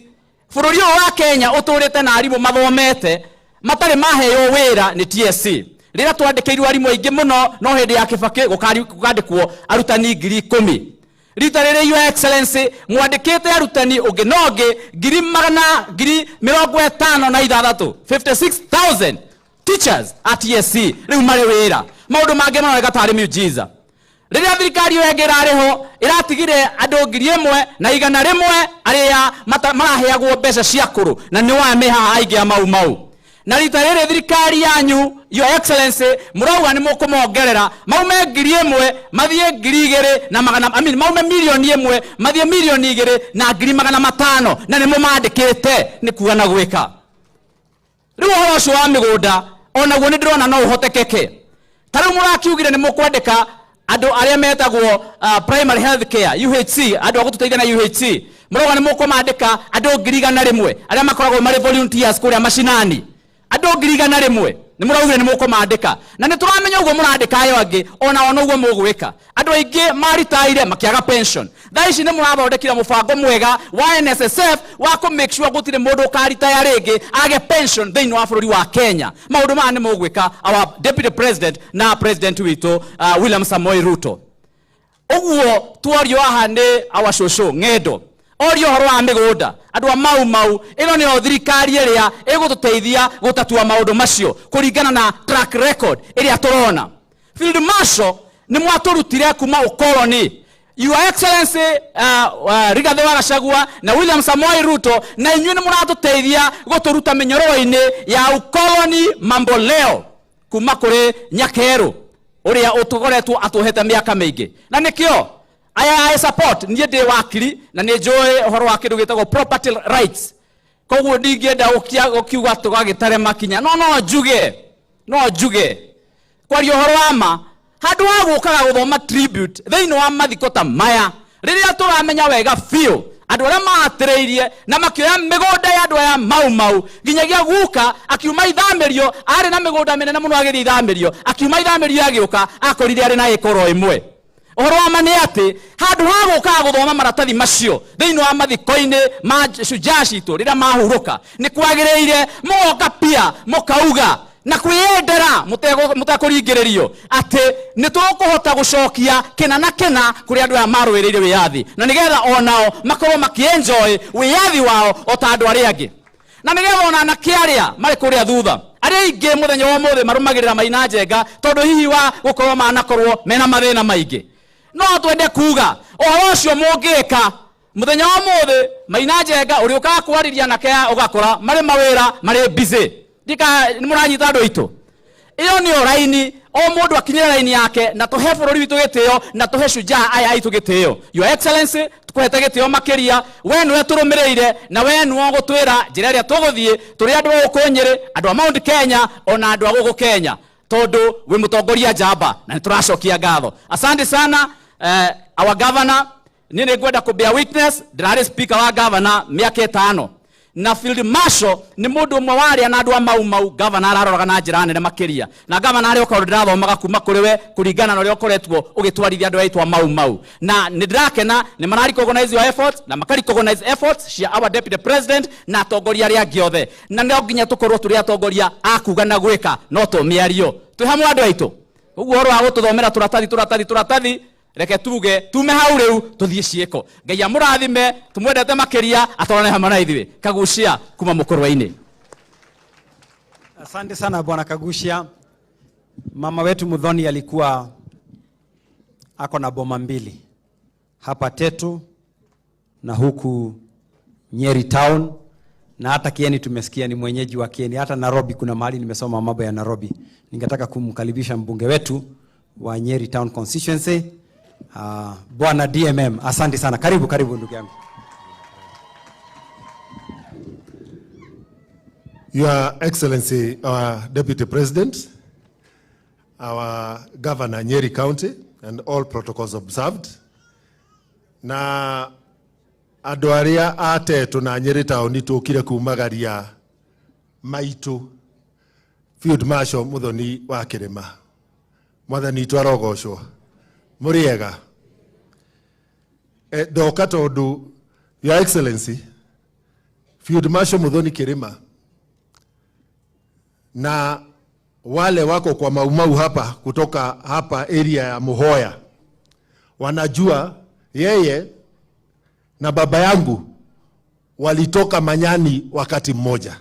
bururi wa Kenya uturite na arimu mathomete matari maheo wira ni TSC. Rira twandikirwo arimu aingi muno no hindi ya Kibaki gukandikwo arutani 10,000. Rita riri Your Excellency mwandikite arutani uginogi 50,000 56,000 teachers at TSC riu mari wira maundu mangi no gatari miujiza. Rira thirikari yengerariho iratigire andu 1,000 na 100 aria maraheagwo mbeca cia kuru na ni wameha aingi a Mau. Na rita riri thirikari yanyu Your Excellency murauga ni mukumongerera maume 1,000 mathie 2,000 na magana maume 1,000,000 mathie 2,200 na 500 na ni mumandikite ni kuga na gwika. Riu uhoro ucio wa migunda onaguo ni ndirona no uhotekeke. Tariu murakiugire ni mukwandika andu aria metagwo primary health care UHC, andu agututeithia na UHC, murauga ni mukumandika andu 1,100 aria makoragwo mari volunteers kuria mashinani, andu 1,100. ni muraugire ni mukumandika na ni turamenya uguo murandika ayo angi ona ona uguo mugwika andu aingi maritaire makiaga pension thaici ni murathondekira mubango mwega wa NSSF wa ku make sure gutire mundu karitaya ringi age pension thiini wa bururi wa Kenya. Maundu maya ni mugwika our deputy president na president wito William Samoei Ruto. Uguo tuorio aha ni our shosho ng'endo orio horo wa migunda andu a mau ino ni thirikari iria igututeithia gutatua maundu macio kuringana na track record iria turona. Field Marshal ni mwaturutire kuma ukoloni. Your Excellency Rigathi wa Gachagua na William Samoei Ruto na inyuĩ ni muratuteithia guturuta minyoro-ini ya ukoloni mambo leo kuma kuri nyakeru uria utugoretwo atuhete miaka mingi na nikio I support nie ndi wakiri na ni njoi horo wa kindu gitagwo property rights koguo ndingienda ukiuga tugagitare makinya no njuge kwario horo wa ma handu ha gukaga guthoma tribute thiini wa mathiko ta maya riria turamenya wega fiu andu aria maatireirie na makioya migunda ya andu aya mau nginyagia guka akiuma ithamirio ari na migunda minene muno agiri ithamirio akiuma ithamirio agiuka akorire ari na ikoro imwe. Uhoro wa mani ati handu ha guka guthoma maratathi macio thiini wa mathiko-ini ma shujaa citu riria mahuruka ni kwagiriire mugoka pia mukauga na kwiyendera mutakuringiririo ati ni tukuhota gucokia kina na kina kuri andu aya marwiriire wiyathi na nigetha onao makorwo makienjoy wiyathi wao o ta andu aria angi na nigetha ona anake aria mari kuria thutha aria ingi muthenya wa muthe marumagirira Maina Njenga tondu hihi wa gukorwo manakorwo mena mathina maingi no twende kuga ohoro ucio mungika muthenya wa muthe Maina Njenga uri ukaga kwariria nake ugakora mari mawira mari busy dika ni muranyita andu itu iyo ni oraini o mundu akinyira raini yake na tuhe bururi witu gitio na tuhe shujaa aya aitu gitio. Your Excellency tukwete gitio makiria we nwe turumireire na we nwe gutwira njira ria tuguthie turi andu gukunyire andu a Mount Kenya ona andu a guku Kenya tondu wi mutongoria njamba na turacokia ngatho. Asante sana our governor nini ngwenda ku bear witness ndirari speaker wa governor miaka 5 na Field Marshal ni mundu umwe wari na andu a mau governor araroraga na njira nene makiria na governor ari ukorwo ndirathomaga kuma kuri we kuringana na uria ukoretwo ugitwarithia andu aitwa mau na ndirakena ni marari recognize your efforts na makari recognize efforts cia our deputy president na atongoria aria angĩ othe na no nginya tukorwo turi atongoria akuga na gwika no to miario twi hamwe andu aitu uguo horo wa gututhomera turatathi reke tuge tume hau riu tuthie cieko ngai amurathime tumwendete makiria atorane hamwe na ithuĩ Kagucia kuma Mũkũrwa-inĩ. Asante sana bwana Kagucia. Mama wetu Muthoni alikuwa ako na boma mbili hapa Tetu na huku Nyeri town na hata Kieni tumesikia ni mwenyeji wa Kieni. Hata Nairobi kuna mahali nimesoma mambo ya Nairobi. Ningetaka kumkaribisha mbunge wetu wa Nyeri town constituency bwana DMM. Asante sana. Karibu ndugu yangu. Your Excellency, our Deputy President, our Governor Nyeri County, and all protocols observed. Na andu aria a Tetu na Nyeri Town tukire kumagaria maitu Field Marshal Muthoni wa Kirima. Mwathani twarogocwo. Muriega. Ndoka tondu Your Excellency Field Marshal Muthoni Kirima na wale wako kwa mau hapa kutoka hapa area ya Muhoya wanajua yeye na baba yangu walitoka Manyani wakati mmoja.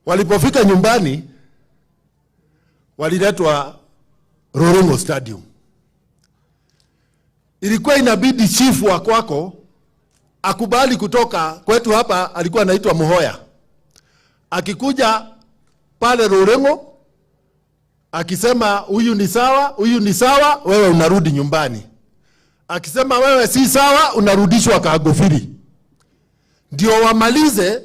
Walipofika nyumbani waliletwa Rorongo Stadium. Ilikuwa inabidi chief wa kwako akubali kutoka kwetu hapa, alikuwa anaitwa Muhoya. Akikuja pale Rorongo akisema huyu ni sawa, wewe unarudi nyumbani. Akisema wewe si sawa, unarudishwa Kagofiri. Ndio wamalize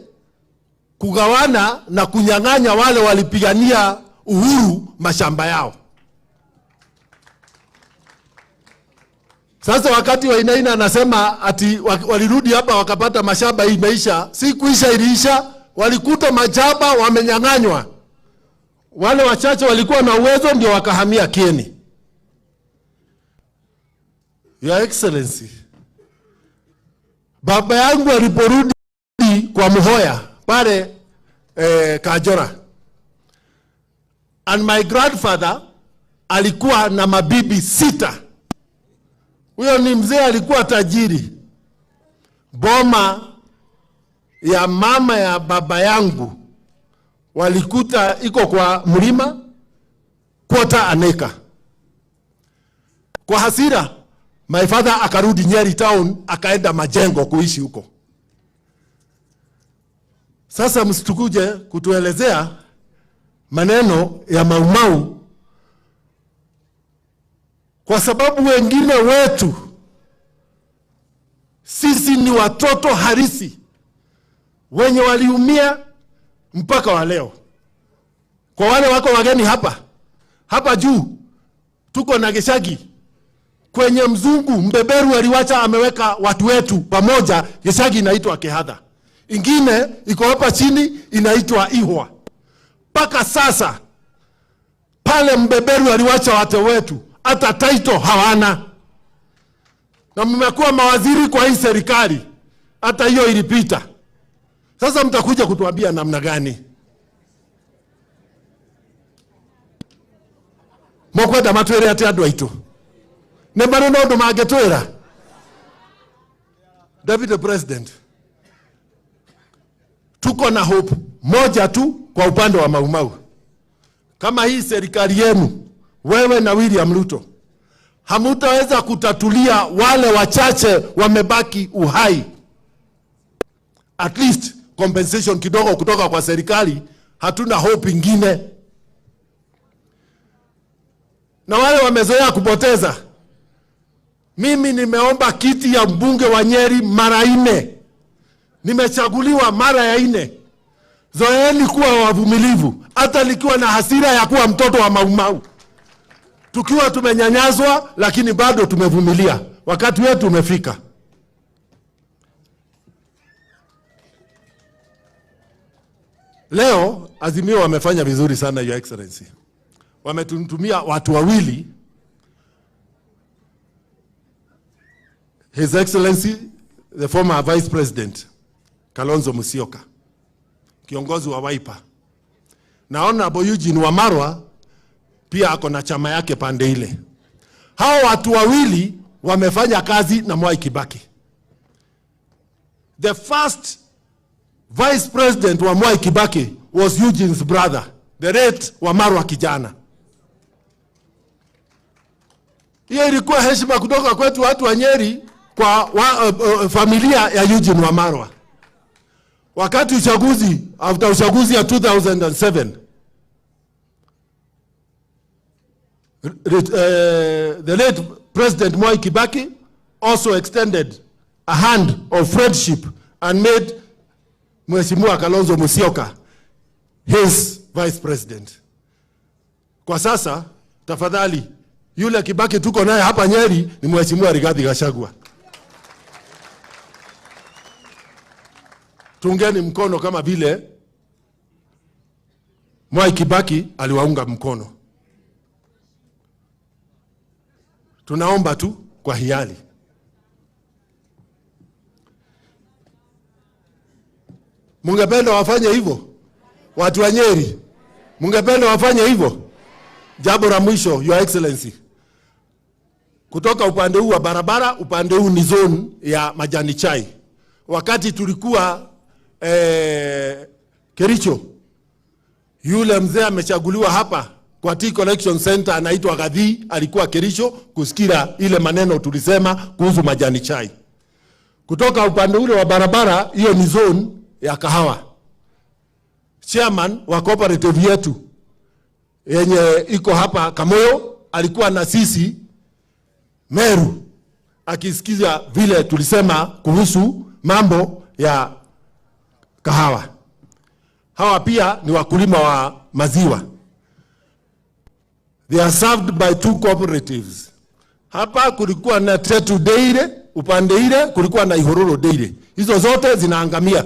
kugawana na kunyang'anya wale walipigania uhuru mashamba yao. Sasa wakati Wainaina anasema ati walirudi hapa wakapata mashamba imeisha, si kuisha iliisha, walikuta mashamba wamenyang'anywa wale wachache walikuwa na uwezo ndio wakahamia Kieni. Your Excellency, baba yangu aliporudi kwa Muhoya pale Kajora, and my grandfather alikuwa na mabibi 6. Huyo ni mzee, alikuwa tajiri. Boma ya mama ya baba yangu walikuta iko kwa mlima quarter an acre. Kwa hasira, my father akarudi Nyeri town, akaenda Majengo kuishi huko. Sasa msitukuje kutuelezea maneno ya Maumau, kwa sababu wengine wetu sisi ni watoto harisi wenye waliumia mpaka wa leo. Kwa wale wako wageni hapa juu tuko na Gachagua kwenye mzungu mbeberu aliwacha, ameweka watu wetu pamoja. Gachagua inaitwa Kehadha, ingine iko hapa chini inaitwa Ihwa. Paka sasa pale mbeberu aliwacha watu wetu, hata title hawana, na mmekuwa mawaziri kwa hii serikali, hata hiyo ilipita. Sasa mtakuja kutuambia namna gani? Mokwenda matwere ati andu aitu ne bano no ndo magetwera. Deputy President, tuko na hope moja tu kwa upande wa Maumau. Kama hii serikali yenu, wewe na William Ruto, hamutaweza kutatulia wale wachache wamebaki uhai, at least compensation kidogo kutoka kwa serikali, hatuna hope ingine. Na wale wamezoea kupoteza, mimi nimeomba kiti ya mbunge wa Nyeri mara 4. Nimechaguliwa mara ya 4. Zoeeni kuwa wavumilivu, hata nikiwa na hasira ya kuwa mtoto wa Maumau. Tukiwa tumenyanyazwa, lakini bado tumevumilia. Wakati wetu umefika. Leo Azimio wamefanya vizuri sana, Your Excellency. Wametutumia watu wawili, His Excellency the former Vice President Kalonzo Musyoka, kiongozi wa Wiper. Naona Eugene Wamalwa pia ako na chama yake pande ile. Hao watu wawili wamefanya kazi na Mwai Kibaki. The first Vice President wa Mwai Kibaki was Eugene's brother, the late Wamalwa kijana. Hiyo ilikuwa heshima kutoka kwetu watu wa Nyeri kwa familia ya Eugene Wamalwa. Wakati after uchaguzi ya 2007, the late President Mwai Kibaki also extended a hand of friendship and made Mheshimiwa Kalonzo Musyoka his Vice President. Kwa sasa, tafadhali, yule Kibaki tuko naye hapa Nyeri ni Mheshimiwa Rigathi Gachagua. Tungeni mkono kama vile Mwai Kibaki aliwaunga mkono. Tunaomba tu kwa hiari. Mungependa wafanye hivyo? Watu wa Nyeri, mungependa wafanye hivyo? Jambo la mwisho, Your Excellency, kutoka upande huu wa barabara, upande huu ni zone ya majani chai. Wakati tulikuwa Kericho, yule mzee amechaguliwa hapa kwa Tea Collection Center, anaitwa Gathi, alikuwa Kericho kusikia ile maneno tulisema kuhusu majani chai. Kutoka upande ule wa barabara, hiyo ni zone ya kahawa. Chairman wa cooperative yetu yenye iko hapa Kamoyo alikuwa na sisi Meru, akisikiza vile tulisema kuhusu mambo ya kahawa. Hawa pia ni wakulima wa maziwa. They are served by 2 cooperatives. Hapa kulikuwa na Tetu Dairy, upande ile kulikuwa na Ihororo Dairy. Hizo zote zinaangamia.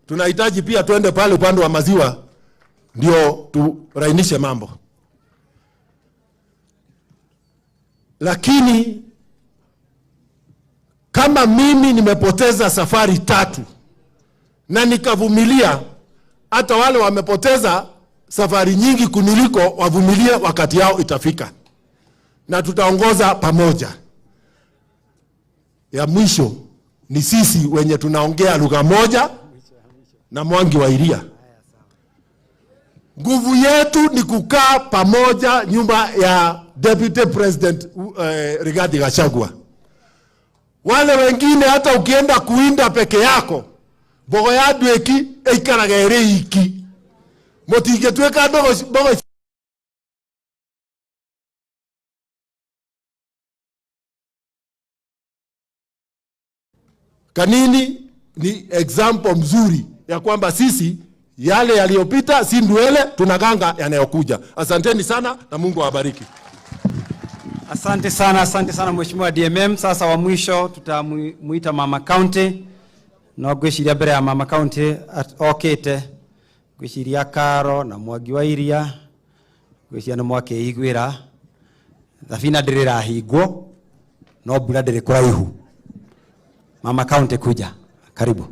Tunahitaji pia tuende pale upande wa maziwa ndio turainishe mambo. Lakini kama mimi nimepoteza safari 3 na nikavumilia, hata wale wamepoteza safari nyingi kuniliko wavumilie, wakati yao itafika na tutaongoza pamoja. Ya mwisho ni sisi wenye tunaongea lugha moja na Mwangi wa Iria. Nguvu yetu ni kukaa pamoja nyuma ya Deputy President Rigathi Gachagua. Wale wengine hata ukienda kuinda peke yako, bogo ya dweki eikaragere iki. Motigetweka bogo Kanini ni example mzuri ya kwamba sisi yale yaliyopita si ndwele, tunaganga yanayokuja. Asanteni sana na Mungu awabariki. Asante sana Mheshimiwa DMM. Sasa wa mwisho tutamuita Mama County. No gwiciria mbere ya Mama County okite gwiciria Karo na Mwangi wa Iria, gwiciria no mwake igwira thabina ndirira hingwo no mbura ndiri kuraihu. Mama County kuja, karibu.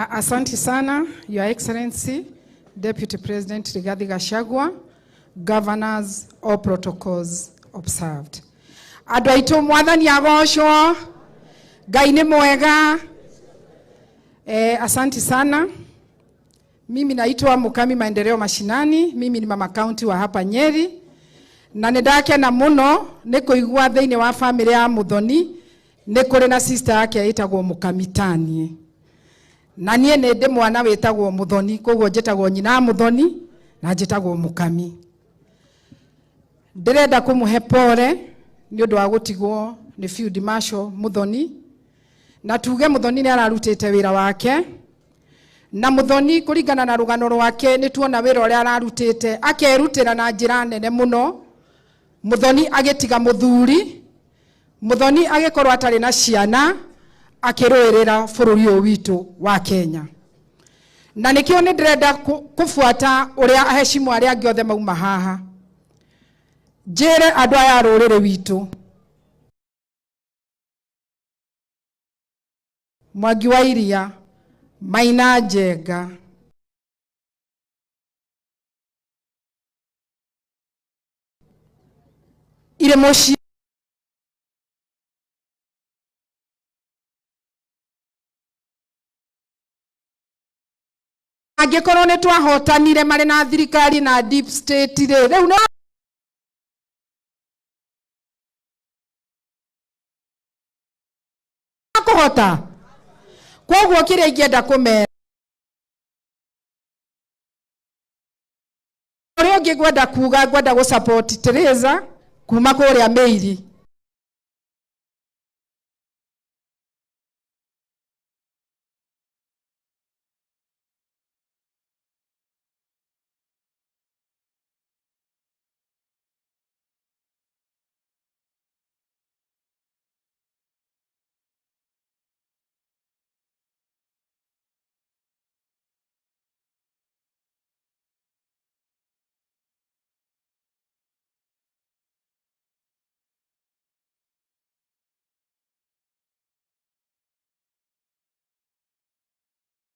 Asante sana, Your Excellency, Deputy President Rigathi Gachagua, Governors, all protocols observed. Andũ aitũ mwathani agocwo, Ngai nĩ mwega. Asante sana. Mimi naitwa Mukami Maendeleo Mashinani, mimi ni Mama County wa hapa Nyeri. Na nĩndakena mũno nĩ kũigua thĩinĩ wa family ya Muthoni nĩ kũrĩ na sister yake ĩtagwo Mukamitani. Na niĩ nĩ ndĩ mwana wĩtagwo Muthoni, koguo njĩtagwo nyina Muthoni na njĩtagwo Mukami. Ndĩrenda kũmũhe pole nĩ ũndũ wa gũtigwo nĩ Field Marshal Muthoni. Na tuge Muthoni nĩ ararutĩte wĩra wake. Na Muthoni kũringana na rũgano rwake nĩ tuona wĩra ũrĩa ararutĩte, akerutĩra na njĩra nene mũno. Muthoni agĩtiga mũthuri, Muthoni agĩkorwo atarĩ na ciana, akĩrũĩrĩra bũrũri ũyũ witũ wa Kenya. Na nĩkĩo nĩ ndĩrenda kũbuata ũrĩa aheshimu arĩa angĩ othe mauma haha. Njĩre andũ aya a rũrĩrĩ witũ, Mwangi wa Iria, Maina Njenga, irĩ mũciĩ angĩkorwo nĩ twahotanire marĩ na thirikari na deep state rĩu no kũhota. Koguo kĩrĩa ingĩenda kũmera ũrĩa ũngĩ ngwenda kuga, ngwenda gũsupport Teresa kuma kũrĩa Meiri.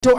To